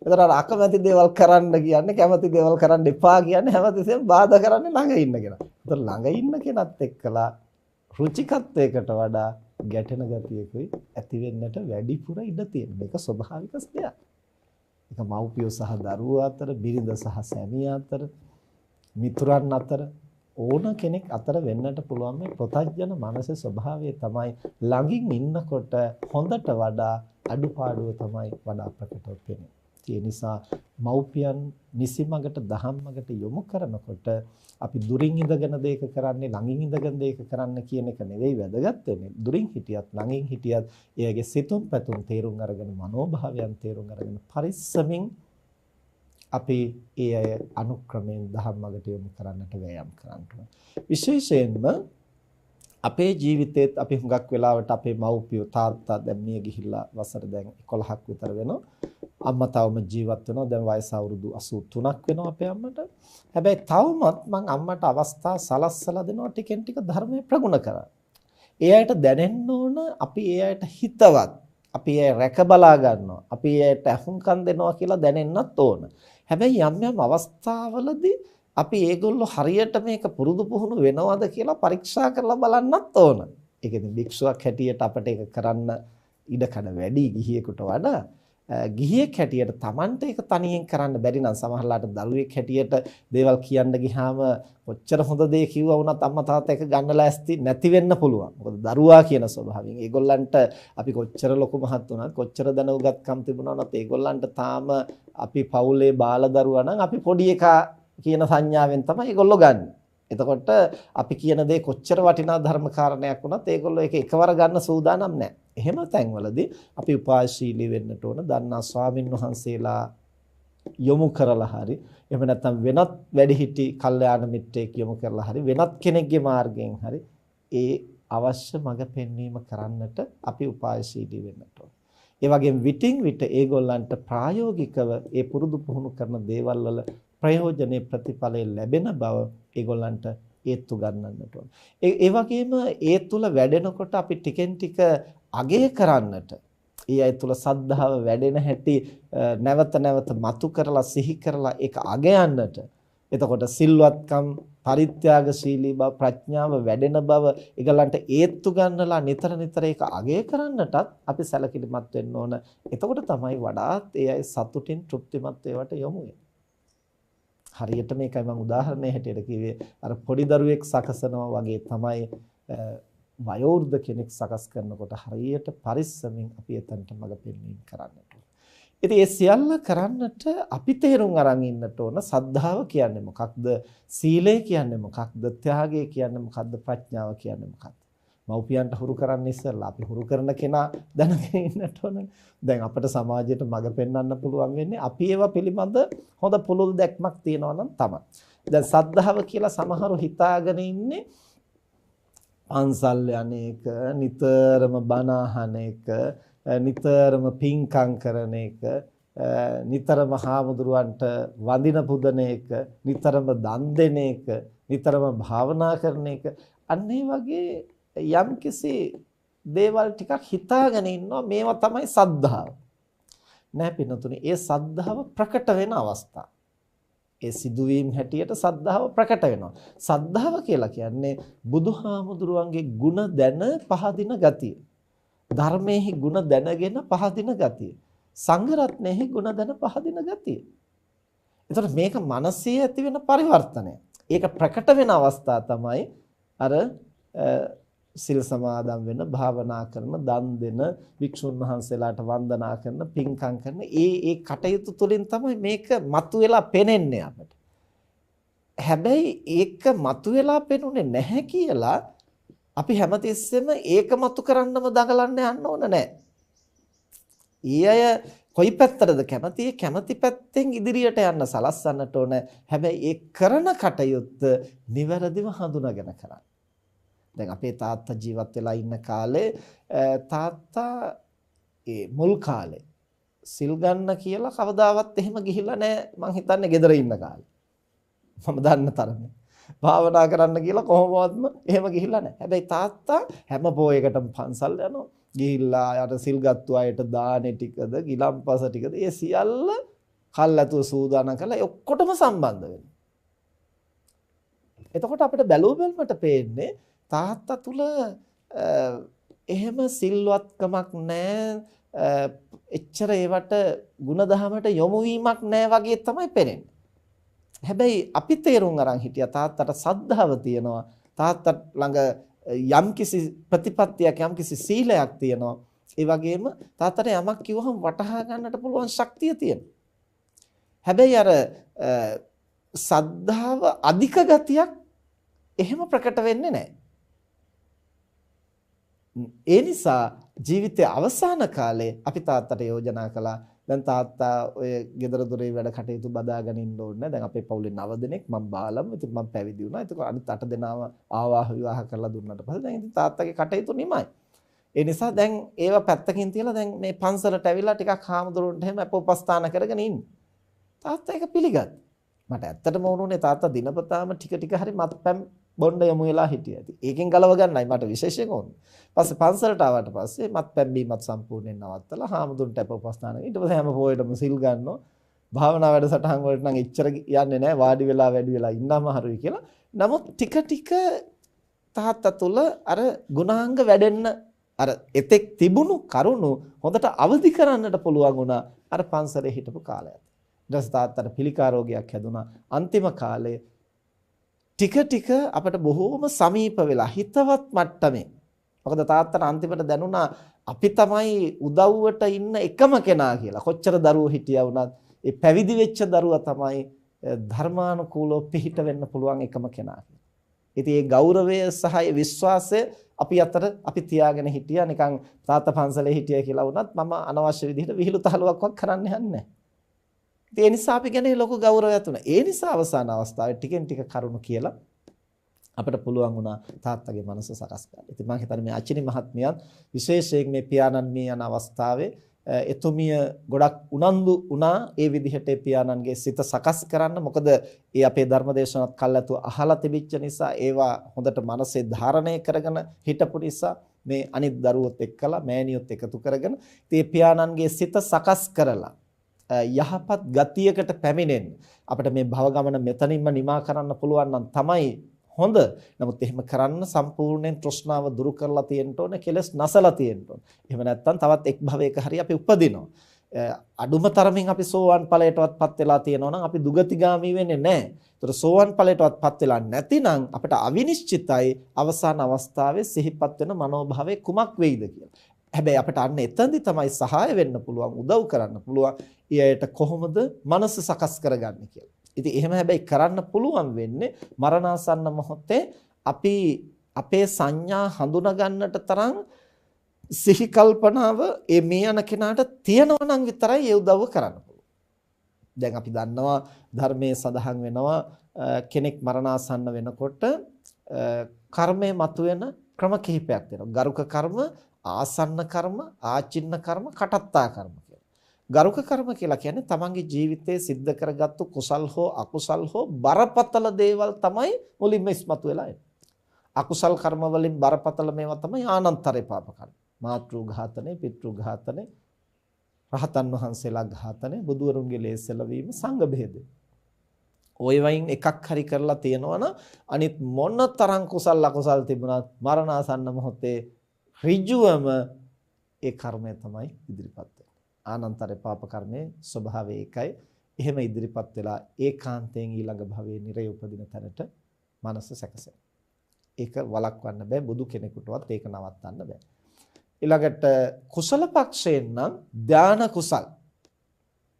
ඒතර අර අකමැති දේවල් කරන්න කියන්නේ කැමති දේවල් කරන්න එපා කියන්නේ හැමතිස්සෙම බාධා කරන්නේ ළඟ ඉන්න කෙනා. ඒතර ළඟ ඉන්න කෙනත් එක්කලා රුචිකත්වයකට වඩා ගැටෙන ගතියකුයි ඇති වෙන්නට වැඩිපුර ඉඩ තියෙනවා. මේක ස්වභාවික දෙයක්. ඒක මව්පියෝ සහ දරුවෝ අතර, බිරිඳ සහ සැමියා අතර, මිතුරන් අතර ඕන කෙනෙක් අතර වෙන්නට පුළුවන් මේ ප්‍රත්‍යජන මානසික ස්වභාවය තමයි ළඟින් ඉන්නකොට හොඳට වඩා අඩුපාඩුව තමයි වඩා ප්‍රකටව පේන්නේ. ඒ නිසා මව්පියන් නිසිමඟට දහම්මඟට යොමු කරනකොට අපි දුරින් ඉඳගෙන දෙයක කරන්නේ ළඟින් ඉඳගෙන දෙයක කරන්න කියන එක නෙවෙයි වැදගත් වෙන්නේ. දුරින් හිටියත් ළඟින් හිටියත් එයාගේ සිතුම් පැතුම් තේරුම් අරගෙන මනෝභාවයන් තේරුම් අරගෙන පරිස්සමින් අපි ඒ අය අනුක්‍රමයෙන් දහම්මඟට යොමු කරන්නට වෑයම් කරන්න ඕනේ. විශේෂයෙන්ම අපේ ජීවිතේත් අපි හුඟක් වෙලාවට අපේ මව්පියෝ තාත්තා දැන් මිය ගිහිල්ලා වසර දැන් 11ක් විතර වෙනවා. අම්මා තවම ජීවත් වෙනවා. දැන් වයස අවුරුදු 83ක් වෙනවා අපේ අම්මට. හැබැයි තවමත් මම අම්මට අවස්ථා සලස්සලා දෙනවා ටිකෙන් ටික ධර්මයේ ප්‍රගුණ කරා. ඒ අයට දැනෙන්න ඕන අපි ඒ අයට හිතවත්. අපි ඒ රැක බලා ගන්නවා. අපි ඒ අයට අහුම්කම් දෙනවා කියලා දැනෙන්නත් ඕන. හැබැයි යම් යම් අවස්ථාවලදී අපි ඒගොල්ලෝ හරියට මේක පුරුදු පුහුණු වෙනවද කියලා පරීක්ෂා කරලා බලන්නත් ඕන. ඒක ඉතින් භික්ෂුවක් හැටියට අපිට ඒක කරන්න ඉඩ කඩ වැඩි ගිහියෙකුට වඩා. ගිහියෙක් හැටියට Tamante ඒක තනියෙන් කරන්න බැරි නම් සමහරලාට දරුවෙක් හැටියට දේවල් කියන්න ගියාම කොච්චර හොඳ දේ කිව්වා වුණත් අම්මා තාත්තා ඒක ගන්න ලෑස්ති නැති වෙන්න පුළුවන්. මොකද දරුවා කියන ස්වභාවයෙන්. ඒගොල්ලන්ට අපි කොච්චර ලොකු මහත් වුණත් කොච්චර දැනුගත්කම් තිබුණා වුණත් ඒගොල්ලන්ට තාම අපි පවුලේ බාල දරුවා නම් අපි පොඩි එකා කියන සංඥාවෙන් තමයි ඒගොල්ලෝ ගන්න. එතකොට අපි කියන දේ කොච්චර වටිනා ධර්ම කාරණයක් වුණත් ඒගොල්ලෝ ඒක එකවර ගන්න සූදානම් නැහැ. එහෙම තැන්වලදී අපි උපායශීලී වෙන්නට ඕන. දන්නා ස්වාමින් වහන්සේලා යොමු කරලා හරි එහෙම නැත්නම් වෙනත් වැඩිහිටි කල්යාණ මිත්‍රයෙක් යොමු කරලා හරි වෙනත් කෙනෙක්ගේ මාර්ගයෙන් හරි ඒ අවශ්‍ය මඟ පෙන්වීම කරන්නට අපි උපායශීලී වෙන්නට ඕන. ඒ වගේම විටින් විට ඒගොල්ලන්ට ප්‍රායෝගිකව ඒ පුරුදු පුහුණු කරන දේවල් වල ප්‍රයෝජනේ ප්‍රතිඵලයේ ලැබෙන බව ඒගොල්ලන්ට ඒත්තු ගන්නන්නට ඕන. ඒ වගේම ඒ තුල වැඩෙනකොට අපි ටිකෙන් ටික අගය කරන්නට ඒ අය තුල සද්ධාව වැඩෙන හැටි නැවත නැවත මතු කරලා සිහි කරලා ඒක අගයන්නට. එතකොට සිල්වත්කම් පරිත්‍යාගශීලී බව ප්‍රඥාව වැඩෙන බව ඒගොල්ලන්ට ඒත්තු ගන්නලා නිතර නිතර ඒක අගය කරන්නටත් අපි සැලකිලිමත් වෙන්න ඕන. එතකොට තමයි වඩාත් ඒ අය සතුටින් තෘප්තිමත් වේවට යොමු වෙන්නේ. හරියට මේකයි මම උදාහරණයක් හැටියට කිව්වේ අර පොඩි දරුවෙක් සකසනවා වගේ තමයි වයෝවෘද්ධ කෙනෙක් සකස් කරනකොට හරියට පරිස්සමින් අපි එතනට මඟ පෙන්වීම කරන්නට ඕන. ඉතින් මේ සියල්ල කරන්නට අපි තේරුම් අරන් ඉන්නට ඕන සද්ධාව කියන්නේ මොකක්ද? සීලය කියන්නේ මොකක්ද? ත්‍යාගය කියන්නේ මොකක්ද? ප්‍රඥාව කියන්නේ මොකක්ද? මව්පියන්ට හුරු කරන්න ඉස්සෙල්ලා අපි හුරු කරන කෙනා දැනගෙන ඉන්නට ඕනේ. දැන් අපිට සමාජයට මඟ පෙන්වන්න පුළුවන් වෙන්නේ අපි ඒවා පිළිබඳ හොඳ පුළුල් දැක්මක් තියනවා නම් තමයි. දැන් සද්ධාව කියලා සමහරු හිතාගෙන ඉන්නේ පන්සල් යන එක, නිතරම බණ අහන එක, නිතරම පින්කම් කරන එක, නිතරම හාමුදුරුවන්ට වඳින පුදන එක, නිතරම දන් දෙන එක, නිතරම භාවනා කරන එක, අන්න ඒ වගේ යම්කිසි දේවල් ටිකක් හිතාගෙන ඉන්නවා මේවා තමයි සද්ධාව. නෑ පින්නතුනි, ඒ සද්ධාව ප්‍රකට වෙන අවස්ථා. ඒ සිදුවීම් හැටියට සද්ධාව ප්‍රකට වෙනවා. සද්ධාව කියලා කියන්නේ බුදුහාමුදුරුවන්ගේ ගුණ දැන පහදින ගතිය. ධර්මයේහි ගුණ දැනගෙන පහදින ගතිය. සංඝ රත්නයේහි ගුණ දැන පහදින ගතිය. එතකොට මේක මනසේ ඇති වෙන පරිවර්තනය. ඒක ප්‍රකට වෙන අවස්ථා තමයි අර සිල් සමාදන් වෙන, භාවනා කරන, දන් දෙන, වික්ෂුන් වහන්සේලාට වන්දනා කරන, පින්කම් කරන ඒ කටයුතු තුළින් තමයි මේක මතුවලා පෙනෙන්නේ අපිට. හැබැයි ඒක මතුවලා පෙනුනේ නැහැ කියලා අපි හැමතිස්සෙම ඒක මතු කරන්නම දඟලන්න යන්න ඕන නැහැ. ඊය කොයි පැත්තටද කැමති? කැමති පැත්තෙන් ඉදිරියට යන්න සලස්සන්නට ඕන. හැබැයි ඒ කරන කටයුත්ත නිවැරදිව හඳුනාගෙන කරන්න. දැන් අපේ තාත්තා ජීවත් වෙලා ඉන්න කාලේ තාත්තා ඒ මුල් කාලේ සිල් ගන්න කියලා කවදාවත් එහෙම ගිහිල්ලා නැහැ. මං හිතන්නේ ගෙදර ඉන්න කාලේ. මම දන්න තරමේ. භාවනා කරන්න කියලා කොහොමවත්ම එහෙම ගිහිල්ලා නැහැ. හැබැයි තාත්තා හැම පොයකටම පන්සල් යනවා. ගිහිල්ලා යට සිල් ගත්තු අයට දානේ ටිකද, ගිලම්පස ටිකද, ඒ සියල්ල කල්ැතුව සූදානම් කරලා ඒ ඔක්කොටම සම්බන්ධ වෙනවා. එතකොට අපිට බැලුව බැලමට පේන්නේ තාත්තා තුල එහෙම සිල්වත්කමක් නැහැ, එච්චර ඒවට ಗುಣධහමට යොමු වීමක් නැහැ වගේ තමයි පේන්නේ. හැබැයි අපි තේරුම් අරන් හිටියා තාත්තට සද්ධාව තියෙනවා, තාත්තා ළඟ යම්කිසි ප්‍රතිපත්තියක්, යම්කිසි සීලයක් තියෙනවා. ඒ වගේම තාත්තට යමක් කිව්වහම වටහා ගන්නට පුළුවන් ශක්තිය තියෙනවා. හැබැයි අර සද්ධාව අධික ගතියක් එහෙම ප්‍රකට වෙන්නේ නැහැ. ඒ නිසා ජීවිතයේ අවසාන කාලේ අපි තාත්තට යෝජනා කළා දැන් තාත්තා ඔය ගෙදර දොරේ වැඩ කටයුතු බදාගෙන ඉන්න ඕනේ. දැන් අපේ පවුලේ 9 දෙනෙක්, මම බාලම. ඉතින් මම පැවිදි වුණා. එතකොට අනිත් 8 දෙනාම ආවාහ විවාහ කරලා දුන්නාට පස්සේ දැන් ඉතින් තාත්තගේ කටයුතු නිමයි. ඒ නිසා දැන් ඒව පැත්තකින් තියලා දැන් මේ පන්සලට ඇවිල්ලා ටිකක් හාමුදුරුවන්ට එහෙම අපෝපස්ථාන කරගෙන ඉන්න. තාත්තා ඒක පිළිගත්තා. මට ඇත්තටම වුණුනේ තාත්තා දිනපතාම ටික ටික හරි මත්පැන් බොණ්ඩ යමු වෙලා හිටියා. ඉතින් ඒකෙන් ගලව ගන්නයි මට විශේෂයෙන් ඕනේ. පස්සේ පන්සලට ආවට පස්සේ මත්පැන් බීමත් සම්පූර්ණයෙන් නවත්තලා හාමුදුරන්ට අපෝපස්ථාන. ඊට පස්සේ හැම පොයේටම සිල් ගන්නවා. භාවනා වැඩසටහන් වලට නම් එච්චර යන්නේ නැහැ. වාඩි වෙලා වැඩි වෙලා ඉන්නම හරුයි කියලා. නමුත් ටික ටික තාත්තා තුළ අර ගුණාංග වැඩෙන්න අර එතෙක් තිබුණු කරුණු හොඳට අවදි කරන්නට පුළුවන් වුණා. අර පන්සලේ හිටපු කාලයත්. ඊට පස්සේ තාත්තට පිළිකා රෝගයක් හැදුනා. අන්තිම කාලේ ටික ටික අපිට බොහෝම සමීප වෙලා හිතවත් මට්ටමේ. මොකද තාත්තට අන්තිමට දැනුණා අපි තමයි උදව්වට ඉන්න එකම කෙනා කියලා. කොච්චර දරුවෝ හිටියා වුණත් ඒ පැවිදි වෙච්ච දරුවා තමයි ධර්මානුකූලව පිහිට වෙන්න පුළුවන් එකම කෙනා. ඉතින් ඒ ගෞරවය සහ ඒ විශ්වාසය අපි අතර අපි තියාගෙන හිටියා. නිකන් තාත්තා පන්සලේ හිටියා කියලා වුණත් මම අනවශ්‍ය විදිහට විහිළු තහලුවක්වත් කරන්න යන්නේ නැහැ. ඒ නිසා අපි ගැන ලොකු ගෞරවයක් තුන. ඒ නිසා අවසාන අවස්ථාවේ ටිකෙන් ටික කරුණු කියලා අපිට පුළුවන් වුණා තාත්තගේ මනස සකස් කරන්න. ඉතින් මම හිතන්නේ මේ අචිනි මහත්මියත් විශේෂයෙන් මේ පියාණන් මේ යන අවස්ථාවේ එතුමිය ගොඩක් උනන්දු වුණා ඒ විදිහට පියාණන්ගේ සිත සකස් කරන්න. මොකද ඒ අපේ ධර්මදේශනත් කල්ැතුව අහලා තිබිච්ච නිසා ඒවා හොඳට මනසේ ධාරණය කරගෙන හිටපු නිසා මේ අනිත් දරුවොත් එක්කලා මෑණියොත් එකතු කරගෙන ඉතින් පියාණන්ගේ සිත සකස් කරලා යහපත් ගතියකට පැමිණෙන්න අපිට මේ භව ගමන මෙතනින්ම නිමා කරන්න පුළුවන් නම් තමයි හොඳ. නමුත් එහෙම කරන්න සම්පූර්ණයෙන් තෘෂ්ණාව දුරු කරලා තියෙන්න ඕනේ, කෙලස් නැසලා තියෙන්න ඕනේ. එහෙම නැත්නම් තවත් එක් භවයක හරි අපි උපදිනවා. අඩුම තරමින් අපි සෝවන් ඵලයටවත්පත් වෙලා තියෙනවා නම් අපි දුගතිගාමී වෙන්නේ නැහැ. ඒතර සෝවන් ඵලයටවත්පත් වෙලා නැතිනම් අපිට අවිනිශ්චිතයි අවසාන අවස්ථාවේ සිහිපත් වෙන මනෝභාවය කුමක් වෙයිද කියලා. හැබැයි අපිට අන්න එතනදි තමයි සහාය වෙන්න පුළුවන්, උදව් කරන්න පුළුවන්. ඊයට කොහොමද මනස සකස් කරගන්නේ කියලා. ඉතින් එහෙම හැබැයි කරන්න පුළුවන් වෙන්නේ මරණාසන්න මොහොතේ අපි අපේ සංඥා හඳුනා ගන්නට තරම් සිහි කල්පනාව මේ යන කෙනාට තියෙනවා නම් විතරයි ඒ උදව්ව කරන්න පුළුවන්. දැන් අපි දන්නවා ධර්මයේ සඳහන් වෙනවා කෙනෙක් මරණාසන්න වෙනකොට කර්මයේ මතුවෙන ක්‍රම කිහිපයක් තියෙනවා. ගරුක කර්ම, ආසන්න කර්ම, ආචින්න කර්ම, කටත්තා කර්ම. ගරුක කර්ම කියලා කියන්නේ තමන්ගේ ජීවිතයේ සිද්ධ කරගත්තු කුසල් හෝ අකුසල් හෝ බරපතල දේවල් තමයි මුලින්ම ඉස්මතු වෙලා එන්නේ. අකුසල් කර්ම වලින් බරපතල මේවා තමයි ආනන්තරේ පාප කර්ම. මාතෘ ඝාතනේ, පිතෘ ඝාතනේ, රහතන් වහන්සේලා ඝාතනේ, බුදුවරුන්ගේ ලේසල වීම, සංඝ බෙහෙද. ඔය වයින් එකක් හරි කරලා තියෙනවනම් අනිත් මොන තරම් කුසල් අකුසල් තිබුණත් මරණාසන්න මොහොතේ ඍජුවම ඒ කර්මය තමයි ඉදිරිපත් වෙන්නේ. ආනන්තර පාප කර්මයේ ස්වභාවය ඒකයි. එහෙම ඉදිරිපත් වෙලා ඒකාන්තයෙන් ඊළඟ භවයේ නිරය උපදින තැනට මනස සැකසෙන. ඒක වළක්වන්න බෑ, බුදු කෙනෙකුටවත් ඒක නවත්තන්න බෑ. ඊළඟට කුසල පක්ෂයෙන් නම් ධාන කුසල්.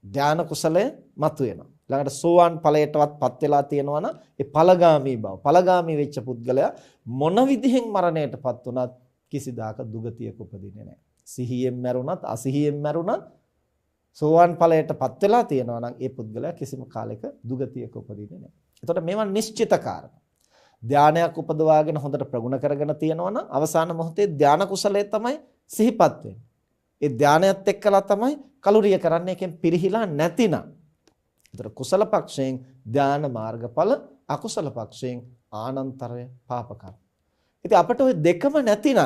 ධාන කුසලය මතුවෙනවා. ඊළඟට සෝවාන් ඵලයටවත්පත් වෙලා තියෙනවා නම් ඒ ඵලගාමී බව. ඵලගාමී වෙච්ච පුද්ගලයා මොන විදිහෙන් මරණයටපත් වුණත් කිසිදාක දුගතියක උපදින්නේ නැහැ. සිහියෙන් මැරුණත් අසිහියෙන් මැරුණත් සෝවාන් ඵලයටපත් වෙලා තියෙනවා නම් ඒ පුද්ගලයා කිසිම කාලයක දුගතියක උපදින්නේ නැහැ. එතකොට මේවා නිශ්චිත කාරණා. ධානයක් උපදවාගෙන හොඳට ප්‍රගුණ කරගෙන තියෙනවා නම් අවසාන මොහොතේ ධාන කුසලයේ තමයි සිහිපත් වෙන්නේ. ඒ ධානයත් එක්කලා තමයි කලුරිය කරන්නේ, එකෙන් පිරිහිලා නැතිනම්. එතකොට කුසල පක්ෂයෙන් ධාන මාර්ගඵල, අකුසල පක්ෂයෙන් ආනන්තරය පාප කර්ම. ඉතින් අපිට ওই දෙකම නැතිනම්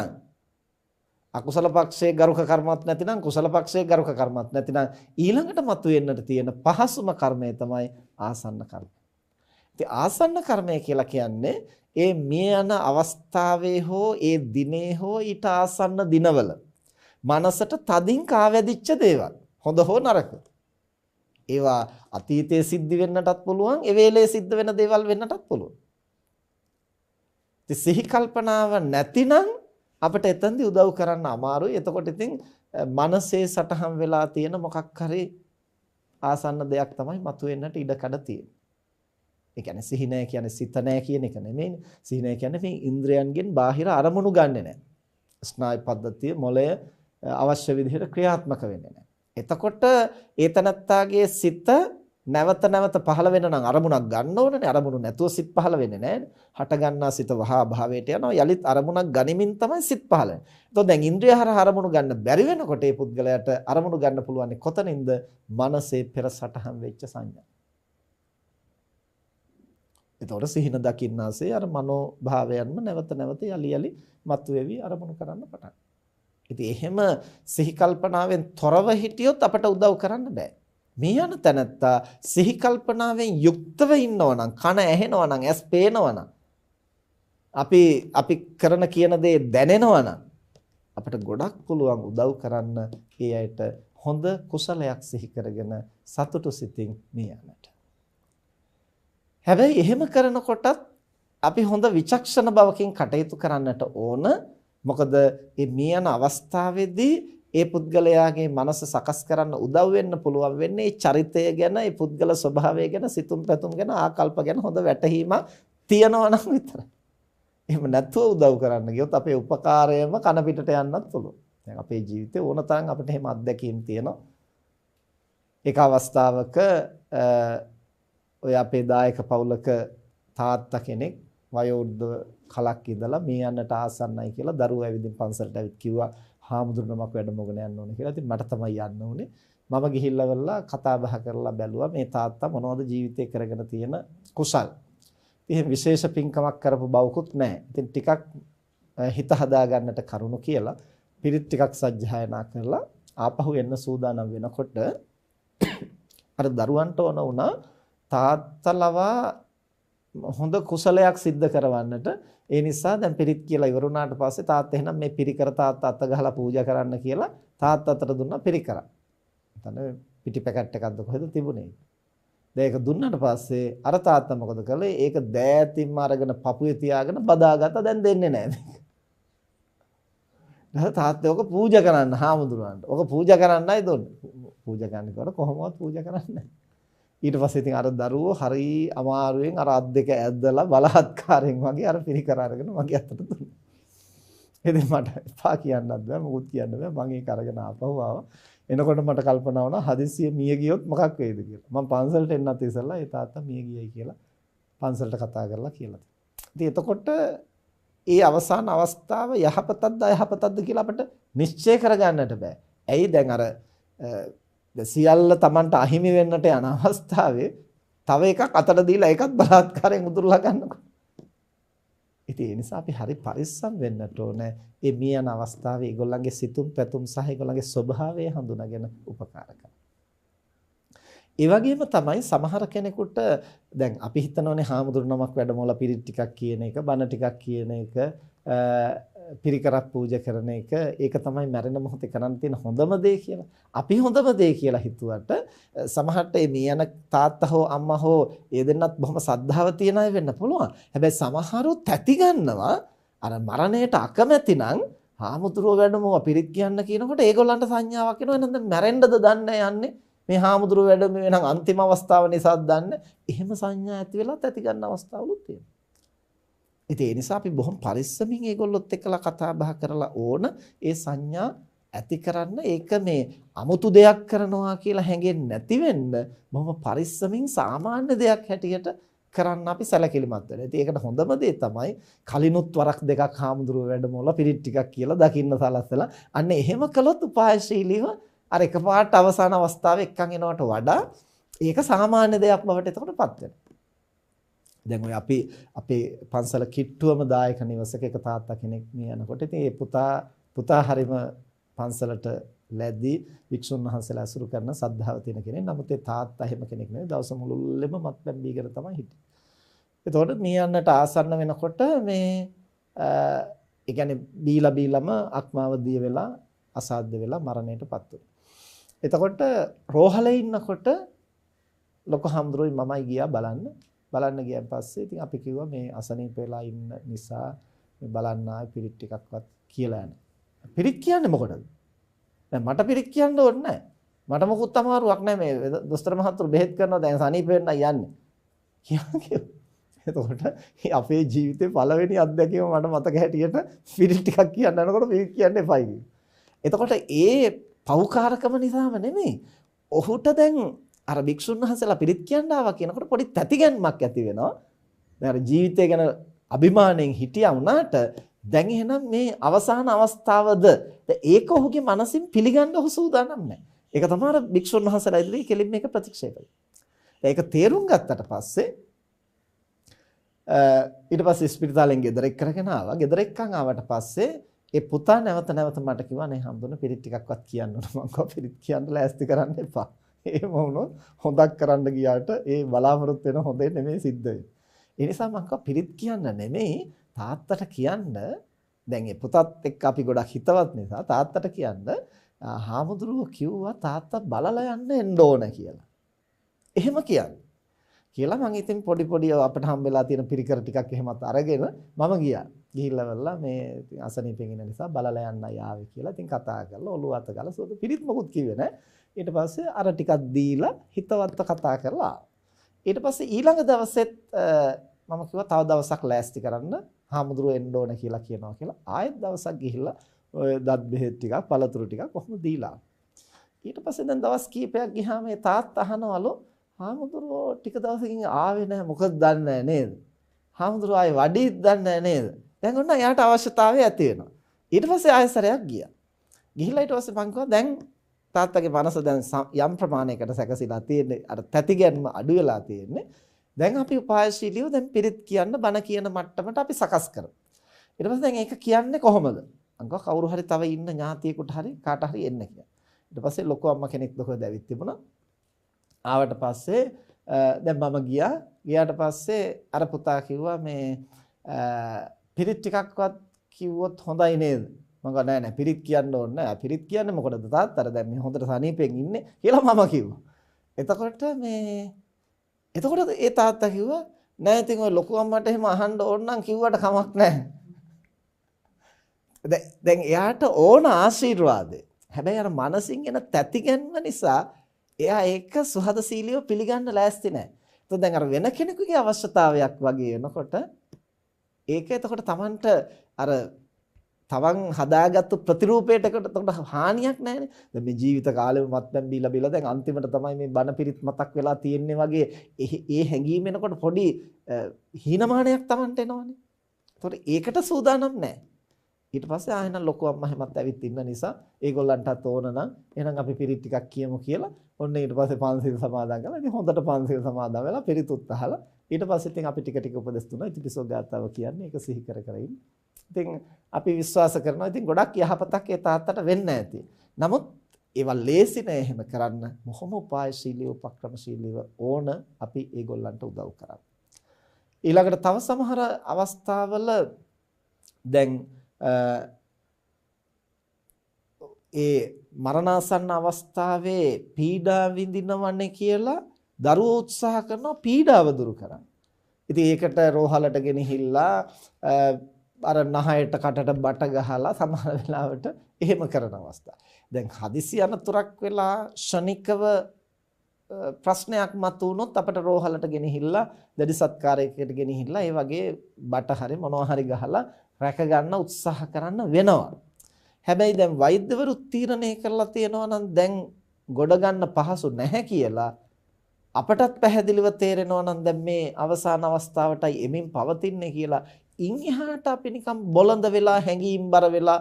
අකුසල පක්ෂයේ ගරුක කර්මවත් නැතිනම් කුසල පක්ෂයේ ගරුක කර්මවත් නැතිනම් ඊළඟට මතුවෙන්නට තියෙන පහසුම කර්මය තමයි ආසන්න කර්මය. ඉතින් ආසන්න කර්මය කියලා කියන්නේ ඒ මිය යන අවස්ථාවේ හෝ ඒ දිනේ හෝ ඊට ආසන්න දිනවල මනසට තදින් කාවැදිච්ච දේවල්, හොඳ හෝ නරක. ඒවා අතීතයේ සිද්ධ වෙන්නටත් පුළුවන්, ඒ වෙලේ සිද්ධ වෙන දේවල් වෙන්නටත් පුළුවන්. ඉතින් සිහි කල්පනාව නැතිනම් අපිට එතෙන්දී උදව් කරන්න අමාරුයි. එතකොට ඉතින් මනසේ සටහන් වෙලා තියෙන මොකක් හරි ආසන්න දෙයක් තමයි මතුවෙන්නට ඉඩ කඩ තියෙන්නේ. ඒ කියන්නේ සිහි නැහැ කියන්නේ සිත නැහැ කියන එක නෙමෙයිනේ. සිහි නැහැ කියන්නේ මේ ඉන්ද්‍රයන්ගෙන් බාහිර අරමුණු ගන්නෙ නැහැ. ස්නායු පද්ධතිය මොළය අවශ්‍ය විදිහට ක්‍රියාත්මක වෙන්නේ නැහැ. එතකොට ඒ තනත්තාගේ සිත නැවත නැවත පහළ වෙන නම් අරමුණක් ගන්න ඕනනේ. අරමුණු නැතුව සිත් පහළ වෙන්නේ නැහැනේ. හට ගන්නා සිත වහා භාවයට යනවා. යලිත් අරමුණක් ගනිමින් තමයි සිත් පහළ වෙන්නේ. එතකොට දැන් ඉන්ද්‍රිය හරහා අරමුණු ගන්න බැරි වෙනකොට ඒ පුද්ගලයාට අරමුණු ගන්න පුළුවන් කොතනින්ද? මනසේ පෙර සටහන් වෙච්ච සංඥා. එතකොට සිහින දකින්නාසේ අර මනෝ භාවයන්ම නැවත නැවත යලි යලි මතුවේවි අරමුණු කරන්න පටන්. ඉතින් එහෙම සිහි කල්පනාවෙන් තොරව හිටියොත් අපට උදව් කරන්න බෑ. මේ යන තැනත්තා සිහි කල්පනාවෙන් යුක්තව ඉන්නවා නම්, කන ඇහෙනවා නම්, ඇස් පේනවා නම්, අපි කරන කියන දේ දැනෙනවා නම් අපිට ගොඩක් පුළුවන් උදව් කරන්න. ඒ අයට හොඳ කුසලයක් සිහි කරගෙන සතුටු සිතින් මිය යන්නට. හැබැයි එහෙම කරනකොටත් අපි හොඳ විචක්ෂණ බවකින් කටයුතු කරන්නට ඕන. මොකද මේ මිය යන අවස්ථාවේදී ඒ පුද්ගලයාගේ මනස සකස් කරන්න උදව් වෙන්න පුළුවන් වෙන්නේ ඒ චරිතය ගැන, ඒ පුද්ගල ස්වභාවය ගැන, සිතුම් පැතුම් ගැන, ආකල්ප ගැන හොඳ වැටහීමක් තියනවා නම් විතරයි. එහෙම නැතුව උදව් කරන්න ගියොත් අපේ උපකාරයම කන පිටට යන්නත් පුළුවන්. දැන් අපේ ජීවිතේ ඕන තරම් අපිට එහෙම අත්දැකීම් තියෙනවා. එක අවස්ථාවක ඔය අපේ දායක පවුලක තාත්තා කෙනෙක් වයෝවෘද්ධ කලක් ඉඳලා මේ යන්නට ආසන්නයි කියලා දරුවෝ ඇවිදින් පන්සලට ඇවිත් කිව්වා හාමුදුරනමක් වැඩමගෙන යන්න ඕනේ කියලා. ඉතින් මට තමයි යන්න ඕනේ. මම ගිහිල්ලා වෙලා කතා බහ කරලා බැලුවා මේ තාත්තා මොනවද ජීවිතේ කරගෙන තියෙන කුසල්. ඉතින් විශේෂ පින්කමක් කරපු බවකුත් නැහැ. ඉතින් ටිකක් හිත හදා ගන්නට කරුණු කියලා පිරිත් ටිකක් සජ්ජායනා කරලා ආපහු එන්න සූදානම් වෙනකොට අර දරුවන්ට ඕන වුණා තාත්තලවා හොඳ කුසලයක් සිද්ධ කරවන්නට. ඒ නිසා දැන් පිරිත් කියලා ඉවර වුණාට පස්සේ තාත්තා එහෙනම් මේ පිරිකර තාත්තා අත ගහලා පූජා කරන්න කියලා තාත්තා අතට දුන්නා පිරිකර. එතන පිටි පැකට් එකක්ද කොහෙද තිබුණේ. දැන් ඒක දුන්නාට පස්සේ අර තාත්තා මොකද කළේ? ඒක දෑතින්ම අරගෙන පපුවේ තියාගෙන බදාගත්තා. දැන් දෙන්නේ නැහැ. දැන් තාත්තා ඔක පූජා කරන්න හාමුදුරුවන්ට. ඔක පූජා කරන්නයි දුන්නේ. පූජා කරන්නකොට කොහොමවත් පූජා කරන්නේ නැහැ. ඊට පස්සේ ඉතින් අර දරුවෝ හරි අමාරුවෙන් අර අත් දෙක ඇද්දලා බලහත්කාරයෙන් වගේ අර පිරිකර අරගෙන මගේ අතට දුන්නා. ඉතින් මට එපා කියන්නත් බෑ මොකුත් කියන්න බෑ. මම ඒක අරගෙන ආපහු ආවා. එනකොට මට කල්පනා වුණා හදිස්සිය මිය ගියොත් මොකක් වෙයිද කියලා. මම පන්සලට එන්නත් ඉස්සෙල්ලා ඒ තාත්තා මිය ගියයි කියලා පන්සලට කතා කරලා කියලා. ඉතින් එතකොට ඒ අවසාන අවස්ථාව යහපතක්ද අයහපතක්ද කියලා අපිට නිශ්චය කරගන්නට බෑ. ඇයි දැන් අර සියල්ල Tamanට අහිමි වෙන්නට යන අවස්ථාවේ තව එකක් අතට දීලා ඒකත් බලාත්කාරයෙන් උදුරලා ගන්නකො. ඉතින් ඒ නිසා අපි හරි පරිස්සම් වෙන්නට ඕනේ. මේ මිය යන අවස්ථාවේ ඒගොල්ලන්ගේ සිතුම් පැතුම් සහ ඒගොල්ලන්ගේ ස්වභාවය හඳුනාගෙන උපකාර කරනවා. ඒ වගේම තමයි සමහර කෙනෙකුට දැන් අපි හිතනෝනේ හාමුදුරුවමක් වැඩමවලා පිරිත් ටිකක් කියන එක, බණ ටිකක් කියන එක, පිරිකරක් පූජා කරන එක ඒක තමයි මරණ මොහොතේ කරන්න තියෙන හොඳම දේ කියලා. අපි හොඳම දේ කියලා හිතුවට සමහරට මේ යන තාත්තා හෝ අම්මා හෝ ඒ දෙන්නත් බොහොම සද්ධාව තියන අය වෙන්න පුළුවන්. හැබැයි සමහරව තැති ගන්නවා අර මරණයට අකමැති නම් හාමුදුරුවෝ වැඩමව පිරිත් කියන්න කියනකොට ඒගොල්ලන්ට සංඥාවක් එනවා. එහෙනම් මැරෙන්නද දන්නේ යන්නේ. මේ හාමුදුරුවෝ වැඩම වෙනනම් අන්තිම අවස්ථාව නිසාද දන්නේ. එහෙම සංඥා ඇති වෙලා තැති ගන්න අවස්ථාවලුත් තියෙනවා. ඉතින් ඒ නිසා අපි බොහොම පරිස්සමින් ඒගොල්ලොත් එක්කලා කතා බහ කරලා ඕන ඒ සංඥා ඇති කරන්න. ඒක මේ 아무තු දෙයක් කරනවා කියලා හැඟෙන්නේ නැති වෙන්න බොහොම පරිස්සමින් සාමාන්‍ය දෙයක් හැටියට කරන්න අපි සැලකිලිමත් වෙනවා. ඉතින් ඒකට හොඳම දේ තමයි කලිනුත් වරක් දෙකක් හාමුදුරුවෝ වැඩමවලා පිරිත් ටිකක් කියලා දකින්න සලස්සලා අන්න එහෙම කළොත් උපායශීලීව අර එකපාරට අවසාන අවස්ථාවේ එක්කන් එනවට වඩා ඒක සාමාන්‍ය දෙයක් බවට එතකොටපත් වෙනවා. දැන් ඔය අපි අපේ පන්සල කිට්ටුවම දායක නිවසක එක තාත්තා කෙනෙක් මේ යනකොට ඉතින් ඒ පුතා හරීම පන්සලට ලැබී වික්ෂුන් වහන්සේලා අසුරු කරන සද්ධාව තියෙන කෙනෙක්. නමුත් ඒ තාත්තා එහෙම කෙනෙක් නෙවෙයි. දවස මුළුල්ලේම මත්පැන් බීගෙන තමයි හිටියේ. එතකොට මේ යන්නට ආසන්න වෙනකොට මේ ඒ කියන්නේ බීලම අක්මාව දිය වෙලා අසාධ්‍ය වෙලා මරණයටපත් වුණා. එතකොට රෝහලේ ඉන්නකොට ලොකු හම්දුරුයි මමයි ගියා බලන්න ගියන් පස්සේ ඉතින් අපි කිව්වා මේ අසනීප වෙලා ඉන්න නිසා මේ බලන්න ආයි පිරිත් ටිකක්වත් කියලා යන්න. පිරිත් කියන්නේ මොකටද? දැන් මට පිරිත් කියන්න ඕනේ නැහැ. මට මොකුත් අමාරුවක් නැහැ මේ දොස්තර මහතුරු බෙහෙත් කරනවා දැන් සනීප වෙන්න යන්නේ. කියන්නේ. එතකොට අපේ ජීවිතේ පළවෙනි අත්දැකීම මට මතක හැටියට පිරිත් ටිකක් කියන්න යනකොට පිරිත් කියන්න එපයි කිව්වා. එතකොට ඒ පෞකාරකම නිසාම නෙමෙයි. ඔහුට දැන් අර භික්ෂුන් වහන්සේලා පිරිත් කියන්න ආවා කියනකොට පොඩි තැතිගැන්මක් ඇති වෙනවා. දැන් අර ජීවිතය ගැන අභිමාණයෙන් හිටියා වුණාට දැන් එහෙනම් මේ අවසාන අවස්ථාවද ඒක ඔහුගේ මනසින් පිළිගන්න ඔහු සූදානම් නැහැ. ඒක තමයි අර භික්ෂුන් වහන්සේලා ඉදිරියේ කෙලින් මේක ප්‍රතික්ෂේප කළේ. ඒක තේරුම් ගත්තට පස්සේ ඊට පස්සේ ස්පිරිතාලෙන් ගෙදර එක්කගෙන ආවා. ගෙදර එක්කන් ආවට පස්සේ ඒ පුතා නැවත මට කිව්වා නේ හම්දුන පිරිත් ටිකක්වත් කියන්න ඕන. මම කිව්වා පිරිත් කියන්න ලෑස්ති කරන්න එපා. එහෙම වුණොත් හොඳක් කරන්න ගියාට ඒ බලාපොරොත්තු වෙන හොඳේ නෙමෙයි සිද්ධ වෙන්නේ. ඒ නිසා මම කිව්වා පිරිත් කියන්න නෙමෙයි තාත්තට කියන්න. දැන් ඒ පුතත් එක්ක අපි ගොඩක් හිතවත් නිසා තාත්තට කියන්න හාමුදුරුවෝ කිව්වා තාත්තා බලලා යන්න එන්න ඕන කියලා. එහෙම කියන්නේ. කියලා මම ඉතින් පොඩි පොඩි අපිට හම්බෙලා තියෙන පිරිකර ටිකක් එහෙමත් අරගෙන මම ගියා. ගිහිල්ලා වෙලා මේ ඉතින් අසනීපෙන් ඉන්න නිසා බලලා යන්නයි ආවේ කියලා ඉතින් කතා කරලා ඔළුව අත ගාලා සෝද පිරිත් මොකුත් කිව්වේ නැහැ. ඊට පස්සේ අර ටිකක් දීලා හිතවත්ව කතා කරලා ඊට පස්සේ ඊළඟ දවසෙත් මම කිව්වා තව දවසක් ලෑස්ති කරන්න හාමුදුරුවෝ එන්න ඕන කියලා කියනවා කියලා ආයෙත් දවසක් ගිහිල්ලා ඔය දත් බෙහෙත් ටිකක් පළතුරු ටිකක් කොහොම දීලා. ඊට පස්සේ දැන් දවස් කීපයක් ගියාම මේ තාත්තා අහනවලු හාමුදුරුවෝ ටික දවසකින් ආවේ නැහැ මොකද දන්නේ නැහැ නේද? හාමුදුරුවෝ ආයේ වඩිත් දන්නේ නැහැ නේද? දැන් ඔන්න එයාට අවශ්‍යතාවය ඇති වෙනවා. ඊට පස්සේ ආයෙසරයක් ගියා. ගිහිල්ලා ඊට පස්සේ මං කිව්වා දැන් තාත්තගේ මනස දැන් යම් ප්‍රමාණයකට සැකසීලා තියෙන්නේ අර තැතිගැන්ම අඩු වෙලා තියෙන්නේ. දැන් අපි උපායශීලීව දැන් පිරිත් කියන්න බණ කියන මට්ටමට අපි සකස් කරමු. ඊට පස්සේ දැන් ඒක කියන්නේ කොහොමද? අංග කවුරු හරි තව ඉන්න ඥාතියෙකුට හරි කාට හරි එන්න කියලා. ඊට පස්සේ ලොකු අම්මා කෙනෙක් දොහොද ඇවිත් තිබුණා. ආවට පස්සේ දැන් මම ගියාට පස්සේ අර පුතා කිව්වා මේ පිරිත් ටිකක්වත් කිව්වොත් හොඳයි නේද? මම කිව්වා නෑ පිරිත් කියන්න ඕනේ නෑ. පිරිත් කියන්නේ මොකටද තාත්තට දැන් මේ හොඳට සනීපෙන් ඉන්නේ කියලා මම කිව්වා. එතකොට ඒ තාත්තා කිව්වා නෑ ඉතින් ඔය ලොකු අම්මට එහෙම අහන්න ඕන නම් කිව්වට කමක් නෑ. දැන් එයාට ඕන ආශිර්වාදේ. හැබැයි අර මනසින් එන තැතිගැන්ම නිසා එයා ඒක සුහදශීලීව පිළිගන්න ලෑස්ති නැහැ. එතකොට දැන් අර වෙන කෙනෙකුගේ අවශ්‍යතාවයක් වගේ වෙනකොට ඒක එතකොට Tamanට අර තවන් හදාගත්තු ප්‍රතිරූපයට එතකොට හානියක් නැහැනේ. දැන් මේ ජීවිත කාලෙම මත්පැන් බීලා දැන් අන්තිමට තමයි මේ බණ පිරිත් මතක් වෙලා තියෙන්නේ වගේ ඒ හැඟීම එනකොට පොඩි හීනමානයක් Tamanට එනවනේ. එතකොට ඒකට සූදානම් නැහැ. ඊට පස්සේ ආයෙත් ලොකු අම්මා හැමත් ඇවිත් ඉන්න නිසා ඒගොල්ලන්ටත් ඕන නම් එහෙනම් අපි පිරිත් ටිකක් කියමු කියලා ඔන්න ඊට පස්සේ පන්සිල් සමාදන් කරලා ඉතින් හොඳට පන්සිල් සමාදන් වෙලා පිරිතුත් අහලා ඊට පස්සේ ඉතින් අපි ටික උපදෙස් දුන්නා ඉතිපිසෝ ගාතාව කියන්නේ ඒක සිහි කර ඉන්න. ඉතින් අපි විශ්වාස කරනවා ඉතින් ගොඩක් යහපතක් ඒ තාත්තට වෙන්න ඇති. නමුත් ඒවා ලේසි නෑ එහෙම කරන්න. මොහොම උපායශීලීව උපක්‍රමශීලීව ඕන අපි ඒගොල්ලන්ට උදව් කරන්න. ඊළඟට තව සමහර අවස්ථාවල දැන් ඒ මරණාසන්න අවස්ථාවේ පීඩා විඳිනවන්නේ කියලා දරුවෝ උත්සාහ කරනවා පීඩාව දුරු කරන්න. ඉතින් ඒකට රෝහලට ගෙනහිල්ලා අර නහයට කටට බට ගහලා සමහර වෙලාවට එහෙම කරන අවස්ථා. දැන් හදිසි අනතුරක් වෙලා ශනිකව ප්‍රශ්නයක් මතුවුනොත් අපිට රෝහලට ගෙනහිල්ලා දැඩි සත්කාරයකට ගෙනහිල්ලා ඒ වගේ බට හරි මොනවා හරි ගහලා රැක ගන්න උත්සාහ කරන්න වෙනවා. හැබැයි දැන් වෛද්‍යවරු තීරණය කරලා තියෙනවා නම් දැන් ගොඩ ගන්න පහසු නැහැ කියලා අපටත් පැහැදිලිව තේරෙනවා නම් දැන් මේ අවසාන අවස්ථාවටයි එමින් පවතින්නේ කියලා ඉන් එහාට අපි නිකන් බොළඳ වෙලා හැංගීම්බර වෙලා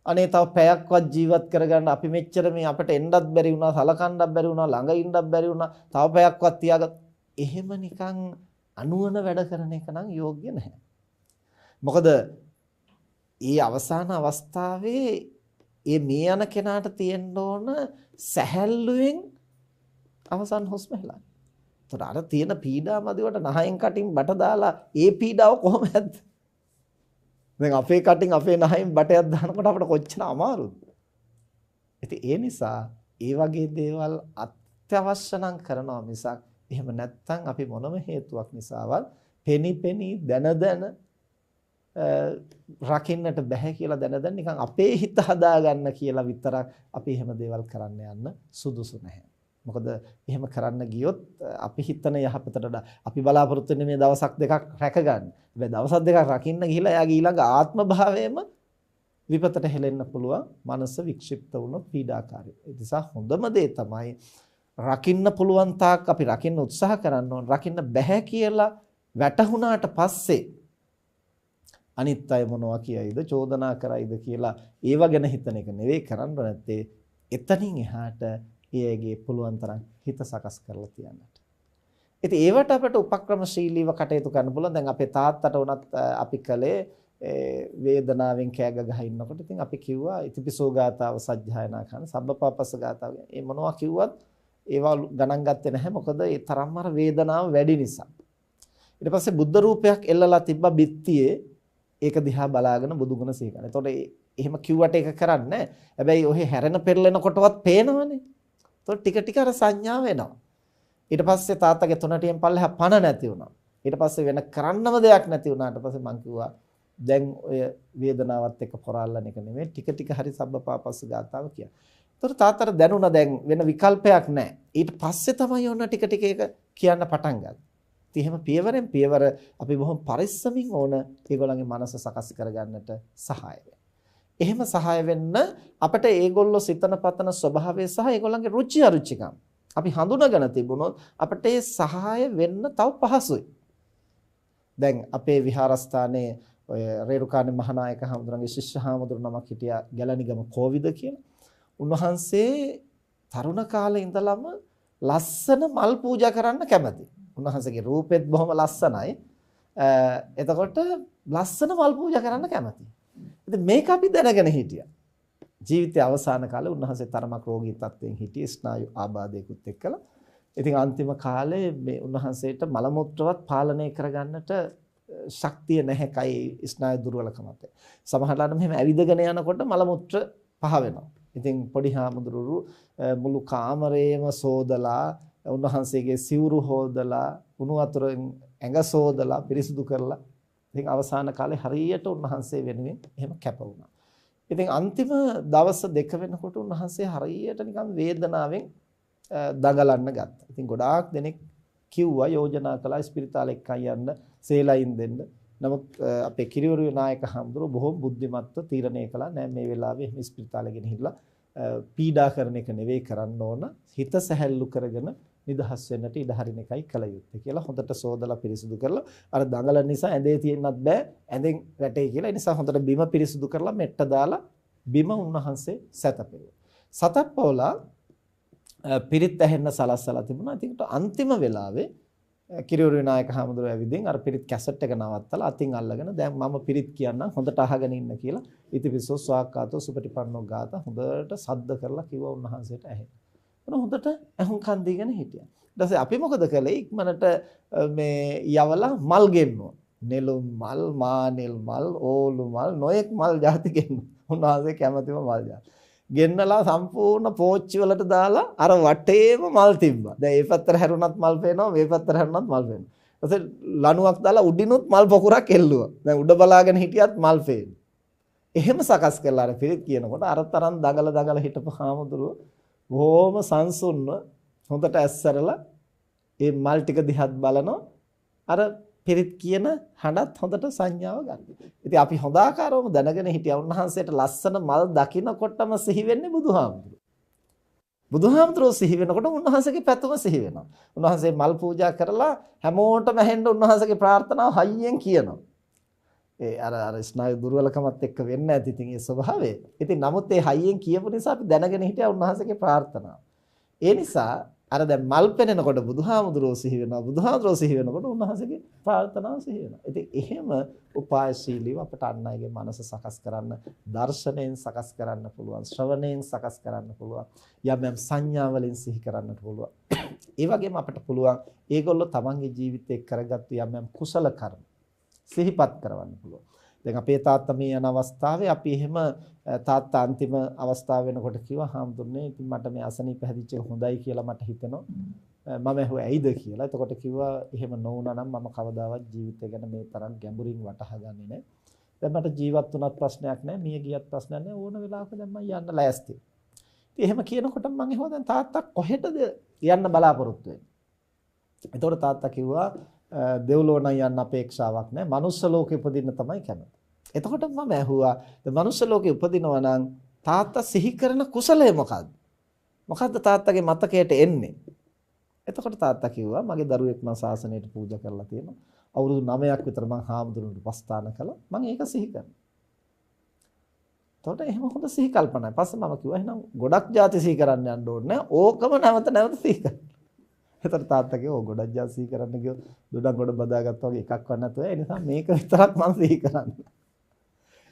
අනේ තව පැයක්වත් ජීවත් කරගන්න අපි මෙච්චර මේ අපට එන්නත් බැරි වුණා සලකන්නත් බැරි වුණා ළඟ ඉන්නත් බැරි වුණා තව පැයක්වත් තියාගත් එහෙම නිකන් අනුවන වැඩ කරන එක නම් යෝග්‍ය නැහැ. මොකද ඒ අවසාන අවස්ථාවේ මේ යන කෙනාට තියෙන්න ඕන සැහැල්ලුවෙන් අවසන් හුස්ම හෙලන්න. ඒතර අර තියෙන පීඩා මදිවට නහයෙන් කටින් බට දාලා ඒ පීඩාව කොහොමද? දැන් අපේ කටින් අපේ නහයෙන් බටයක් දානකොට අපිට කොච්චර අමාරුද? ඉතින් ඒ නිසා ඒ වගේ දේවල් අත්‍යවශ්‍ය නම් කරනවා මිසක් එහෙම නැත්නම් අපි මොනම හේතුවක් නිසාවත් පෙනි දැන රකින්නට බෑ කියලා දැන නිකන් අපේ හිත හදාගන්න කියලා විතරක් අපි එහෙම දේවල් කරන්න යන්න සුදුසු නැහැ. මොකද එහෙම කරන්න ගියොත් අපි හිතන යහපතට අපි බලාපොරොත්තු වෙන්නේ මේ දවසක් දෙකක් රැකගන්න. හැබැයි දවසක් දෙකක් රකින්න ගිහිලා එයාගේ ඊළඟ ආත්ම භාවයම විපතට හෙලෙන්න පුළුවන්. මනස වික්ෂිප්ත වුණොත් පීඩාකාරී. ඒ නිසා හොඳම දේ තමයි රකින්න පුළුවන් තාක් අපි රකින්න උත්සාහ කරන්න ඕන. රකින්න බෑ කියලා වැටහුණාට පස්සේ අනිත් අය මොනවා කියයිද චෝදනා කරයිද කියලා ඒව ගැන හිතන එක නෙවෙයි කරන්න නැත්තේ එතනින් එහාට එයාගේ පුළුවන් තරම් හිත සකස් කරලා තියන්නට. ඉතින් ඒවට අපිට උපක්‍රමශීලීව කටයුතු කරන්න පුළුවන්. දැන් අපේ තාත්තට උනත් අපි කලේ වේදනාවෙන් කෑග ගහ ඉන්නකොට ඉතින් අපි කිව්වා ඉතිපිසෝ ගාතාව සජ්ජායනා කරන සබ්බපාපස්ස ගාතාව. මේ මොනවා කිව්වත් ඒවා ගණන් ගත්තේ නැහැ. මොකද ඒ තරම්ම අර වේදනාව වැඩි නිසා. ඊට පස්සේ බුද්ධ රූපයක් එල්ලලා තිබ්බා බිත්තියේ. ඒක දිහා බලාගෙන බුදුගුණ සිහි කරනවා. එතකොට එහෙම කිව්වට ඒක කරන්නේ නැහැ. හැබැයි ඔහි හැරෙන පෙරලෙනකොටවත් පේනවනේ. එතකොට ටික ටික අර සංඥාව එනවා. ඊට පස්සේ තාත්තගේ තුනටියෙන් පල්ලෙහා පණ නැති වුණා. ඊට පස්සේ වෙන කරන්නම දෙයක් නැති වුණාට පස්සේ මං කිව්වා දැන් ඔය වේදනාවත් එක්ක පොරාලන එක නෙමෙයි ටික ටික හරි සබ්බපාපස්ස ගාතාව කියන. ඒතර තාත්තට දැනුණා දැන් වෙන විකල්පයක් නැහැ. ඊට පස්සේ තමයි ඔන්න ටික ටික ඒක කියන්න පටන් ගත්තේ. ඉතින් එහෙම පියවරෙන් පියවර අපි බොහොම පරිස්සමින් ඕන ඒගොල්ලන්ගේ මනස සකස් කරගන්නට සහාය වෙනවා. එහෙම සහාය වෙන්න අපිට ඒගොල්ලෝ සිතන පතන ස්වභාවය සහ ඒගොල්ලන්ගේ රුචි අරුචිකම් අපි හඳුනාගෙන තිබුණොත් අපිට ඒ සහාය වෙන්න තව පහසුයි. දැන් අපේ විහාරස්ථානයේ ඔය රේරුකාණේ මහානායක හඳුනගේ ශිෂ්‍ය හාමුදුරු නමක් හිටියා ගැලණිගම කෝවිද කියලා. උන්වහන්සේ තරුණ කාලේ ඉඳලම ලස්සන මල් පූජා කරන්න කැමති. උන්වහන්සේගේ රූපෙත් බොහොම ලස්සනයි. එතකොට ලස්සන මල් පූජා කරන්න කැමති. ඉතින් මේක අපි දැනගෙන හිටියා. ජීවිතයේ අවසාන කාලේ උන්වහන්සේ තරමක් රෝගී තත්ත්වයෙන් හිටියේ ස්නායු ආබාධයකුත් එක්කලා. ඉතින් අන්තිම කාලේ මේ උන්වහන්සේට මල මුත්‍රාවත් පාලනය කරගන්නට ශක්තිය නැහැ කයි ස්නායු දුර්වලකමත්. සමහරවිට මෙහෙම ඇවිදගෙන යනකොට මල මුත්‍ර පහ වෙනවා. ඉතින් පොඩි හාමුදුරුවෝ මුළු කාමරේම සෝදලා උන්වහන්සේගේ සිවුරු හොදලා උණු වතුරෙන් ඇඟ සෝදලා පිරිසිදු කරලා ඉතින් අවසාන කාලේ හරියට උන්වහන්සේ වෙනුවෙන් එහෙම කැප වුණා. ඉතින් අන්තිම දවස් දෙක වෙනකොට උන්වහන්සේ හරියට නිකන් වේදනාවෙන් දඟලන්න ගත්තා. ඉතින් ගොඩාක් දෙනෙක් කිව්වා යෝජනා කළා ස්පිරිතාලෙ එක්කන් යන්න සේලයින් දෙන්න. නමුත් අපේ කිරියුරු නායක හඳුරු බොහොම බුද්ධිමත්ව තීරණය කළා නෑ මේ වෙලාවේ එහෙම ස්පිරිතාලෙ ගෙනහිල්ලා පීඩා කරන එක නෙවෙයි කරන්න ඕන හිත සැහැල්ලු කරගෙන නිදහස් වෙන්නට ඉඩ හරින එකයි කල යුත්තේ කියලා හොඳට සෝදලා පිරිසිදු කරලා අර දඟලන නිසා ඇඳේ තියෙන්නත් බෑ ඇඳෙන් වැටේ කියලා ඒ නිසා හොඳට බිම පිරිසිදු කරලා මෙට්ට දාලා බිම උන්වහන්සේ සැතපෙව්වා. සතප්පවලා පිරිත් ඇහෙන්න සලස්සලා තිබුණා. ඉතින් අන්තිම වෙලාවේ කිරියුරු විනායක හාමුදුරුවෝ ඇවිදින් අර පිරිත් කැසට් එක නවත්තලා අතින් අල්ලගෙන දැන් මම පිරිත් කියන්නම් හොඳට අහගෙන ඉන්න කියලා ඉතිපිසෝ ස්වාක්කාතෝ සුපටිපන්නෝ ගාථා හොඳට සද්ද කරලා කිව්වා උන්වහන්සේට ඇහෙන්න. හොඳට අහුම්කන් දීගෙන හිටියා. ඊට පස්සේ අපි මොකද කළේ ඉක්මනට මේ යවලා මල් ගෙන්නුවා. නෙළුම් මල්, මානෙල් මල්, ඕලු මල්, නොයෙක් මල් ಜಾති ගෙන්නුවා. උන්වහන්සේ කැමතිම මල් ಜಾති. ගෙන්නලා සම්පූර්ණ පෝච්චි වලට දාලා අර වටේම මල් තිබ්බා. දැන් මේ පැත්තට හැරුණත් මල් පේනවා, මේ පැත්තට හැරුණත් මල් පේනවා. ඊපස්සේ ලණුවක් දාලා උඩිනුත් මල් පොකුරක් එල්ලුවා. දැන් උඩ බලාගෙන හිටියත් මල් පේනවා. එහෙම සකස් කරලා අර පිළිත් කියනකොට අර තරම් දඟල හිටපු හාමුදුරුවෝ බොහොම සංසුන්ව හොඳට ඇස්සරලා ඒ මල් ටික දිහත් බලනවා අර පිරිත් කියන හඬත් හොඳට සංඥාව ගන්න. ඉතින් අපි හොඳාකාරවම දැනගෙන හිටියා උන්වහන්සේට ලස්සන මල් දකින්නකොටම සිහි වෙන්නේ බුදුහාමුදුරුවෝ. බුදුහාමුදුරුවෝ සිහි වෙනකොට උන්වහන්සේගේ පැතුම සිහි වෙනවා. උන්වහන්සේ මල් පූජා කරලා හැමෝටම ඇහෙන්න උන්වහන්සේගේ ප්‍රාර්ථනාව හයියෙන් කියනවා. ඒ අර ස්නායු දුර්වලකමත් එක්ක වෙන්න ඇති ඉතින් ඒ ස්වභාවය. ඉතින් නමුත් ඒ හයියෙන් කියපු නිසා අපි දැනගෙන හිටියා උන්වහන්සේගේ ප්‍රාර්ථනාව. ඒ නිසා අර දැන් මල් පෙනෙනකොට බුදුහාමුදුරුවෝ සිහි වෙනවා. බුදුහාමුදුරුවෝ සිහි වෙනකොට උන්වහන්සේගේ ප්‍රාර්ථනාව සිහි වෙනවා. ඉතින් එහෙම උපායශීලීව අපට අන් අයගේ මනස සකස් කරන්න, දර්ශනයෙන් සකස් කරන්න පුළුවන්, ශ්‍රවණයෙන් සකස් කරන්න පුළුවන්, යම් සංඥා වලින් සිහි කරන්නට පුළුවන්. ඒ වගේම අපට පුළුවන් ඒගොල්ලෝ තමන්ගේ ජීවිතේ කරගත්තු යම් කුසල කර්ම සිහිපත් කරවන්න පුළුවන්. දැන් අපේ තාත්තා මේ යන අවස්ථාවේ අපි එහෙම තාත්තා අන්තිම අවස්ථාව වෙනකොට කිව්වා හාමුදුරනේ ඉතින් මට මේ අසනීප හැදිච්ච එක හොඳයි කියලා මට හිතෙනවා. මම ඇහුවා ඇයිද කියලා. එතකොට කිව්වා එහෙම නොවුනා නම් මම කවදාවත් ජීවිතය ගැන මේ තරම් ගැඹුරින් වටහා ගන්නේ නැහැ. දැන් මට ජීවත් වුණත් ප්‍රශ්නයක් නැහැ, මිය ගියත් ප්‍රශ්නයක් නැහැ. ඕන වෙලාවක දැන් මම යන්න ලෑස්ති. ඉතින් එහෙම කියනකොට මම ඇහුවා දැන් තාත්තා කොහෙටද යන්න බලාපොරොත්තු වෙන්නේ? එතකොට තාත්තා කිව්වා දෙව්ලොව නම් යන්න අපේක්ෂාවක් නැහැ. මනුස්ස ලෝකෙ උපදින්න තමයි කැමති. එතකොට මම ඇහුවා ද මනුස්ස ලෝකෙ උපදිනවා නම් තාත්තා සිහි කරන කුසලය මොකද්ද? මොකද්ද තාත්තගේ මතකයට එන්නේ? එතකොට තාත්තා කිව්වා මගේ දරුවෙක් මම ශාසනයට පූජා කරලා තියෙනවා. අවුරුදු 9ක් විතර මම හාමුදුරුවන්ට උපස්ථාන කළා. මම ඒක සිහි කරනවා. එතකොට එහෙම හොඳ සිහි කල්පනාවක්. පස්සේ මම කිව්වා එහෙනම් ගොඩක් ಜಾති සිහි කරන්න යන්න ඕනේ නැහැ. ඕකම නැවත සිහි කරන්න. එතකොට තාත්තා කිව්වා ගොඩක් ಜಾති සිහි කරන්න කිව්වොත් දොඩක් ගොඩ බදාගත්තා වගේ එකක් වත් නැතුව ඒ නිසා මේක විතරක් මම සිහි කරන්නේ.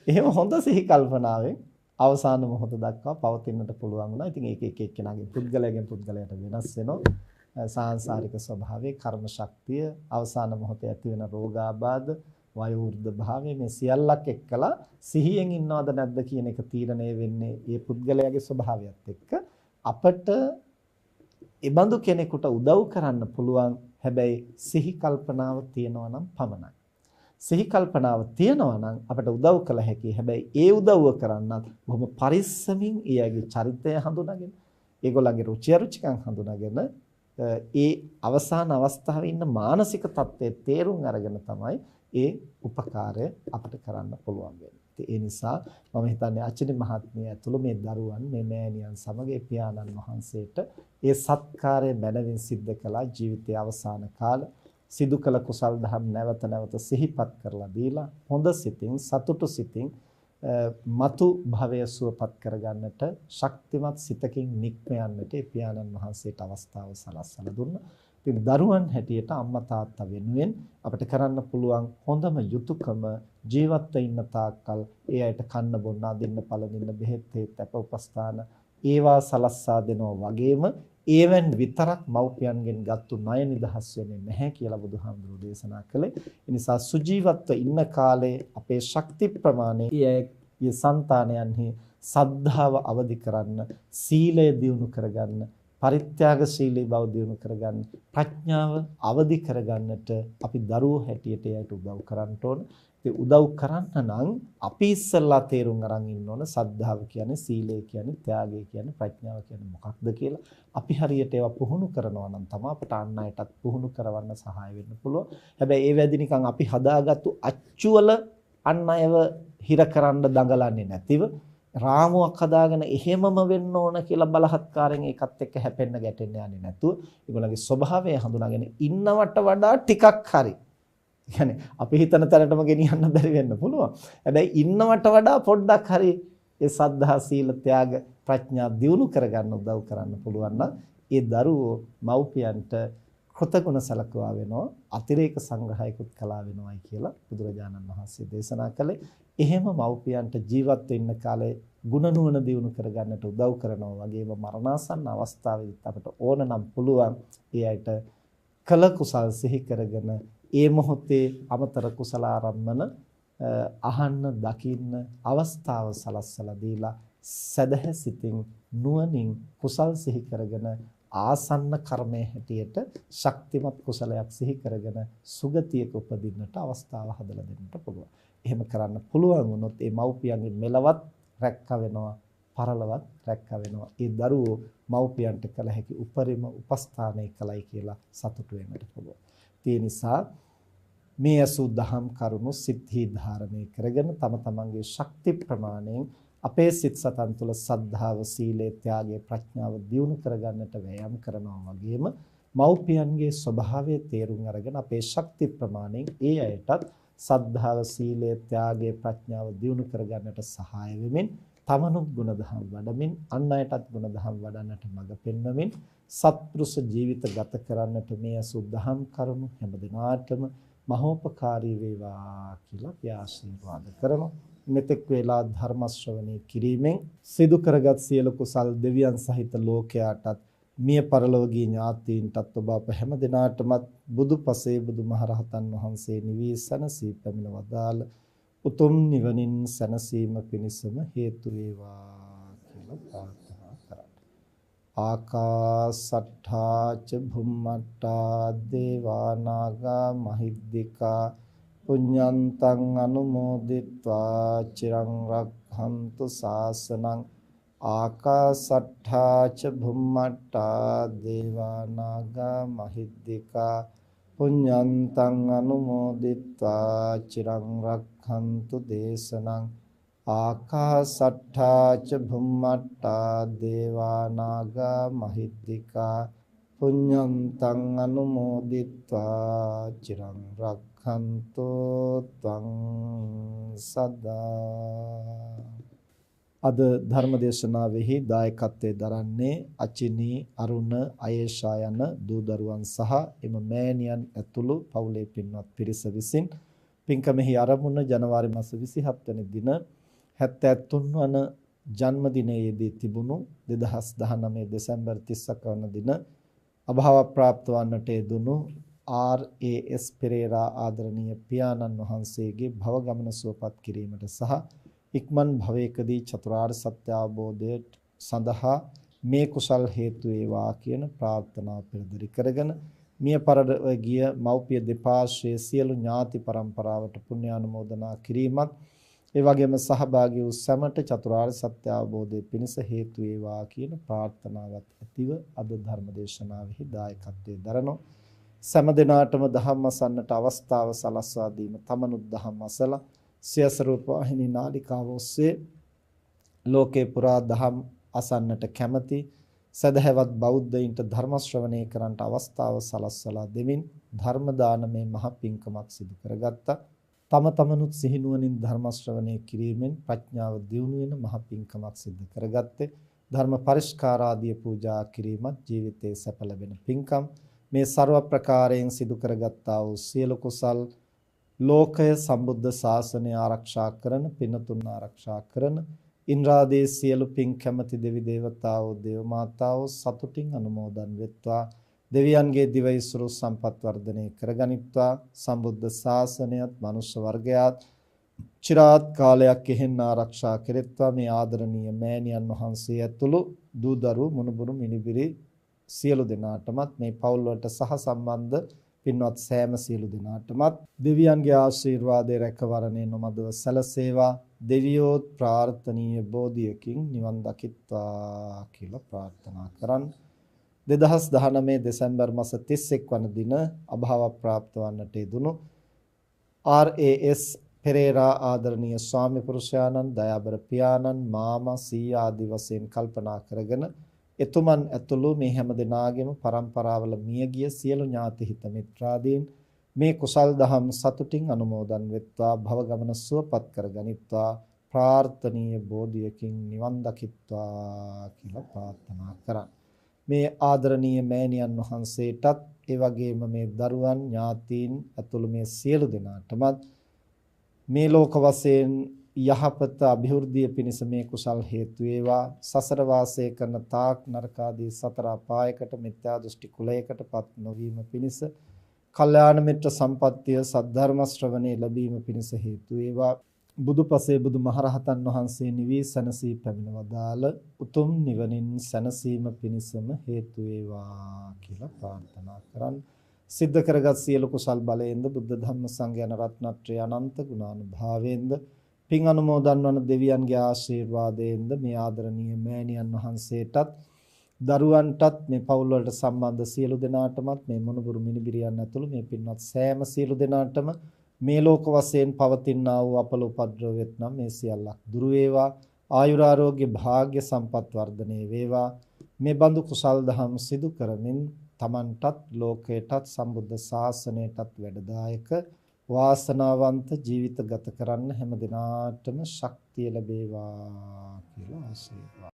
එහෙම හොඳ සිහි කල්පනාවෙන් අවසාන මොහොත දක්වා පවතින්නට පුළුවන් වුණා. ඉතින් ඒක එක එක්කෙනාගේ පුද්ගලයාගෙන් පුද්ගලයාට වෙනස් වෙනවා. සාංශාරික ස්වභාවයේ කර්ම ශක්තිය අවසාන මොහොතේ ඇති වෙන රෝගාබාධ වයෝවෘද්ධ භාවය මේ සියල්ලක් එක්කලා සිහියෙන් ඉන්නවද නැද්ද කියන එක තීරණය වෙන්නේ ඒ පුද්ගලයාගේ ස්වභාවයත් එක්ක. අපට ඉබඳු කෙනෙකුට උදව් කරන්න පුළුවන්. හැබැයි සිහි කල්පනාව තියනවා නම් පමණයි. සිහි කල්පනාව තියනවා නම් අපට උදව් කළ හැකියි. හැබැයි ඒ උදව්ව කරන්නත් බොහොම පරිස්සමින් ඊයගේ චරිතය හඳුනාගෙන, ඒගොල්ලන්ගේ රුචි අරුචිකම් හඳුනාගෙන ඒ අවසාන අවස්ථාවේ ඉන්න මානසික තත්ත්වයේ තේරුම් අරගෙන තමයි ඒ උපකාරය අපිට කරන්න පුළුවන් වෙන්නේ. ඒ නිසා මම හිතන්නේ අචිනි මහත්මිය ඇතුළු මේ දරුවන් මේ මෑණියන් සමග පියාණන් වහන්සේට ඒ සත්කාරය මැනවින් සිද්ධ කළා. ජීවිතයේ අවසාන කාල සිදු කළ කුසල් දහම් නැවත නැවත සිහිපත් කරලා දීලා හොඳ සිතින් සතුටු සිතින් මතු භවය සුවපත් කරගන්නට ශක්තිමත් සිතකින් නික්ම යන්නට පියාණන් වහන්සේට අවස්ථාව සලස්සලා දුන්නා. ඉතින් දරුවන් හැටියට අම්මා තාත්තා වෙනුවෙන් අපිට කරන්න පුළුවන් හොඳම යුතුයකම ජීවත්ව ඉන්න තාක්කල් ඒ අයට කන්න බොන්න අදින්න පළඳින්න බෙහෙත් තෙත් අප උපස්ථාන ඒවා සලස්සා දෙනවා වගේම ඒවෙන් විතරක් මව්පියන්ගෙන් ගත්තු ණය නිදහස් වෙන්නේ නැහැ කියලා බුදුහාමුදුරුවෝ දේශනා කළේ. ඒ නිසා සුජීවත්ව ඉන්න කාලේ අපේ ශක්ති ප්‍රමාණය ඒ సంతානයන්හි සද්ධාව අවදි කරන්න, සීලය දියුණු කරගන්න, පරිත්‍යාගශීලී බව දියුණු කරගන්න, ප්‍රඥාව අවදි කරගන්නට අපි දරුවෝ හැටියට එයට උදව් කරන්න ඕන. ඒ උදව් කරන්න නම් අපි ඉස්සෙල්ලා තේරුම් අරන් ඉන්න ඕන සද්ධාව කියන්නේ, සීලය කියන්නේ, ත්‍යාගය කියන්නේ, ප්‍රඥාව කියන්නේ මොකක්ද කියලා. අපි හරියට ඒවා පුහුණු කරනවා නම් තමයි අපට අන් අයටත් පුහුණු කරවන්න සහාය වෙන්න පුළුවන්. හැබැයි ඒ වැඩි නිකන් අපි හදාගත්තු අච්චුවල අන් අයව හිර කරන්න දඟලන්නේ නැතිව රාමුවක් හදාගෙන එහෙමම වෙන්න ඕන කියලා බලහත්කාරයෙන් ඒකත් එක්ක හැපෙන්න ගැටෙන්න යන්නේ නැතුව ඒගොල්ලන්ගේ ස්වභාවය හඳුනාගෙන ඉන්නවට වඩා ටිකක් හරි. يعني අපි හිතන තරටම ගෙනියන්න බැරි වෙන්න පුළුවන්. හැබැයි ඉන්නවට වඩා පොඩ්ඩක් හරි ඒ සද්ධා සීල ත්‍යාග ප්‍රඥා දියුණු කරගන්න උදව් කරන්න පුළුවන් නම් ඒ දරුවෝ මව්පියන්ට කෘතගුණ සලකුවා වෙනවා, අතිරේක සංග්‍රහයකුත් කළා වෙනවායි කියලා බුදුරජාණන් වහන්සේ දේශනා කළේ. එහෙම මව්පියන්ට ජීවත් වෙන්න කාලේ ගුණ නුවණ දියුණු කරගන්නට උදව් කරනවා වගේම මරණාසන්න අවස්ථාවේදීත් අපට ඕන නම් පුළුවන් ඒ අයට කළ කුසල් සිහි කරගෙන ඒ මොහොතේ අමතර කුසල ආරම්මන අහන්න දකින්න අවස්ථාව සලස්සලා දීලා සදහැ සිතින් නුවණින් කුසල් සිහි කරගෙන ආසන්න කර්මයේ හැටියට ශක්තිමත් කුසලයක් සිහි කරගෙන සුගතියක උපදින්නට අවස්ථාව හදලා දෙන්නට පුළුවන්. එහෙම කරන්න පුළුවන් වුණොත් ඒ මව්පියන්ගේ මෙලවත් රැක්ක වෙනවා, පරලවත් රැක්ක වෙනවා. ඒ දරුවෝ මව්පියන්ට කළ හැකි උපරිම උපස්ථානය කළයි කියලා සතුටු වෙන්නට පුළුවන්. ඒ නිසා මේ අසු දහම් කරුණු සිද්ධි ධාරණය කරගෙන තම තමන්ගේ ශක්ති ප්‍රමාණයෙන් අපේ සිත් සතන් තුළ සද්ධාව, සීලය, ත්‍යාගය, ප්‍රඥාව දියුණු කරගන්නට වෑයම් කරනවා වගේම මව්පියන්ගේ ස්වභාවය තේරුම් අරගෙන අපේ ශක්ති ප්‍රමාණයෙන් ඒ අයටත් සද්ධාව, සීලය, ත්‍යාගය, ප්‍රඥාව දියුණු කරගන්නට සහාය වෙමින් තමනුත් ගුණධම් වඩමින් අන් අයටත් ගුණධම් වඩන්නට මඟ පෙන්වමින් සත්පුරුෂ ජීවිත ගත කරන්නට මේ අසුද්ධහම් කරුණු හැම දිනාටම මහෝපකාරී වේවා කියලා අපි ආශිර්වාද කරනවා. මෙතෙක් වේලා ධර්ම ශ්‍රවණය කිරීමෙන් සිදු කරගත් සියලු කුසල් දෙවියන් සහිත ලෝකයාටත් මිය පරලෝකීය ඥාතීන්ටත් ඔබ අප හැම දිනාටමත් බුදුපසේ බුදුමහරහතන් වහන්සේ නිවී සැනසී පැමිණ වදාළ උතුම් නිවනින් සැනසීම පිණිසම හේතු වේවා කියලා ප්‍රාර්ථනා කරා. ආකාසට්ඨා ච භුම්මට්ඨා දේවා නාග මහිද්దికා පුඤ්ඤන්තං අනුමෝදිත්වා චිරං රක්ඛන්තු ශාසනං. ආකාසට්ඨා ච භුම්මට්ඨා දේවා නාග මහිද්దికා පුඤ්ඤන්තං අනුමෝදිත්වා චිරං රක්ඛන්තු දේශනං. ආකාසට්ඨා ච භුම්මට්ඨා දේවා නාග මහිද්దికා පුඤ්ඤන්තං අනුමෝදිත්වා චිරං රක්ඛන්තු ත්වං සදා. අද ධර්මදේශනාවෙහි දායකත්වයේ දරන්නේ අචිනි, අරුණ, අයේෂා යන දූ දරුවන් සහ එම මෑණියන් ඇතුළු පවුලේ පින්වත් පිරිස විසින් පින්කමෙහි ආරම්භන ජනවාරි මාස 27 වෙනි දින 73 වන ජන්මදිනයේදී තිබුණු 2019 දෙසැම්බර් 30 වන දින අභාව ප්‍රාප්ත වන්නට යෙදුණු RAS පෙරේරා ආදරණීය පියාණන් වහන්සේගේ භව ගමන සුවපත් කිරීමට සහ ඉක්මන් භවයකදී චතුරාර්ය සත්‍ය අවබෝධය සඳහා මේ කුසල් හේතු වේවා කියන ප්‍රාර්ථනාව පෙරදරි කරගෙන මිය පරලොව ගිය මව්පිය දෙපාර්ශ්වයේ සියලු ඥාති පරම්පරාවට පුණ්‍යානුමෝදනා කිරීමත් ඒ වගේම සහභාගී වූ සැමට චතුරාර්ය සත්‍ය අවබෝධයේ පිණිස හේතු වේවා කියන ප්‍රාර්ථනාවත් ඇතිව අද ධර්ම දේශනාවෙහි දායකත්වයේ දරනෝ සෑම දිනාටම ධම්ම අසන්නට අවස්ථාව සලස්වා දීම තමනුත් ධම්ම අසලා සියස රූප ವಾಹಿනී නාලිකාව ඔස්සේ ලෝකේ පුරා ධම් අසන්නට කැමැති සදහැවත් බෞද්ධයින්ට ධර්ම ශ්‍රවණය කරන්නට අවස්ථාව සලස්වලා දෙමින් ධර්ම දානමේ මහ පිංකමක් සිදු කරගත්තා. තම තමනුත් සිහිනුවණින් ධර්ම ශ්‍රවණය කිරීමෙන් ප්‍රඥාව දියුණු වෙන මහ පිංකමක් සිදු කරගත්තේ. ධර්ම පරිස්කාරාදී පූජා කිරීමත් ජීවිතයේ සැප ලැබෙන පිංකම්. මේ ਸਰව ප්‍රකාරයෙන් සිදු කරගත්තා වූ සියලු කුසල් ලෝකය සම්බුද්ධ ශාසනය ආරක්ෂා කරන පින්තුන් ආරක්ෂා කරන ඉන්ද්‍රාදී සියලු පින් කැමැති දෙවි දේවතාවෝ දේව මාතාවෝ සතුටින් අනුමෝදන් වෙත්වා දෙවියන්ගේ දිවයිසුරු සම්පත් වර්ධනය කරගනිත්වා සම්බුද්ධ ශාසනයත් මනුෂ්‍ය වර්ගයාත් චිරාත් කාලයක් එහෙන් ආරක්ෂා කෙරෙත්වා මේ ආදරණීය මෑණියන් වහන්සේ ඇතුළු දූ දරුවෝ මුණුබුරු මිනිබිරි සියලු දෙනාටමත් මේ පවුල් වලට සහ සම්බන්ධ පින්වත් සෑම සියලු දෙනාටමත් දෙවියන්ගේ ආශිර්වාදයේ රැකවරණය නොමදව සැලසේවා දෙවියෝත් ප්‍රාර්ථනීය බෝධියකින් නිවන් දකිත්වා කියලා ප්‍රාර්ථනා කරන් 2019 දෙසැම්බර් මාස 31 වන දින අභාව ප්‍රාප්ත වන්නට යෙදුණු RAS පෙරේරා ආදරණීය ස්වාමි පුරුෂයාණන් දයාබර පියාණන් මාමා සීයා ආදී වශයෙන් කල්පනා කරගෙන එතුමන් ඇතුළු මේ හැම දෙනාගේම පරම්පරාවල මියගිය සියලු ඥාති හිත මිත්‍රාදීන් මේ කුසල් දහම් සතුටින් අනුමෝදන් වෙත්වා භව ගමන සුවපත් කරගනිත්වා ප්‍රාර්ථනීය බෝධියකින් නිවන් දකිත්වා කියලා ප්‍රාර්ථනා කරා. මේ ආදරණීය මෑණියන් වහන්සේටත් ඒ වගේම මේ දරුවන් ඥාතීන් ඇතුළු මේ සියලු දෙනාටමත් මේ ලෝක වශයෙන් යහපත අභිවෘද්ධිය පිණිස මේ කුසල් හේතු වේවා සසර වාසය කරන තාක් නරකාදී සතර අපායකට මිත්‍යා දෘෂ්ටි කුලයකටපත් නොවීම පිණිස කල්යාණ මිත්‍ර සම්පත්තිය සද්ධර්ම ශ්‍රවණේ ලැබීම පිණිස හේතු වේවා බුදුපසේ බුදුමහරහතන් වහන්සේ නිවී සැනසී පැමිණවදාල උතුම් නිවනින් සැනසීම පිණිසම හේතු වේවා කියලා ප්‍රාර්ථනා කරන් සිද්ධ කරගත් සියලු කුසල් බලයෙන්ද බුද්ධ ධම්ම සංඝ යන රත්නත්‍රය අනන්ත ගුණානුභාවයෙන්ද පින් අනුමෝදන් වන දෙවියන්ගේ ආශිර්වාදයෙන්ද මේ ආදරණීය මෑණියන් වහන්සේටත් දරුවන්ටත් මේ පවුල් වලට සම්බන්ධ සියලු දෙනාටමත් මේ මොනුබුරු මිනිබිරියන් ඇතුළු මේ පින්වත් සෑම සියලු දෙනාටම මේ ලෝක වශයෙන් පවතිනා වූ අපල උපද්‍රව වෙත්නම් මේ සියල්ලක් දුරු වේවා ආයුරාෝග්‍ය භාග්‍ය සම්පත් වර්ධනය වේවා මේ බඳු කුසල් දහම් සිදු කරමින් තමන්ටත් ලෝකයටත් සම්බුද්ධ ශාසනයටත් වැඩදායක වාසනාවන්ත ජීවිත ගත කරන්න හැම දිනාටම ශක්තිය ලැබේවා කියලා ආශිර්වාද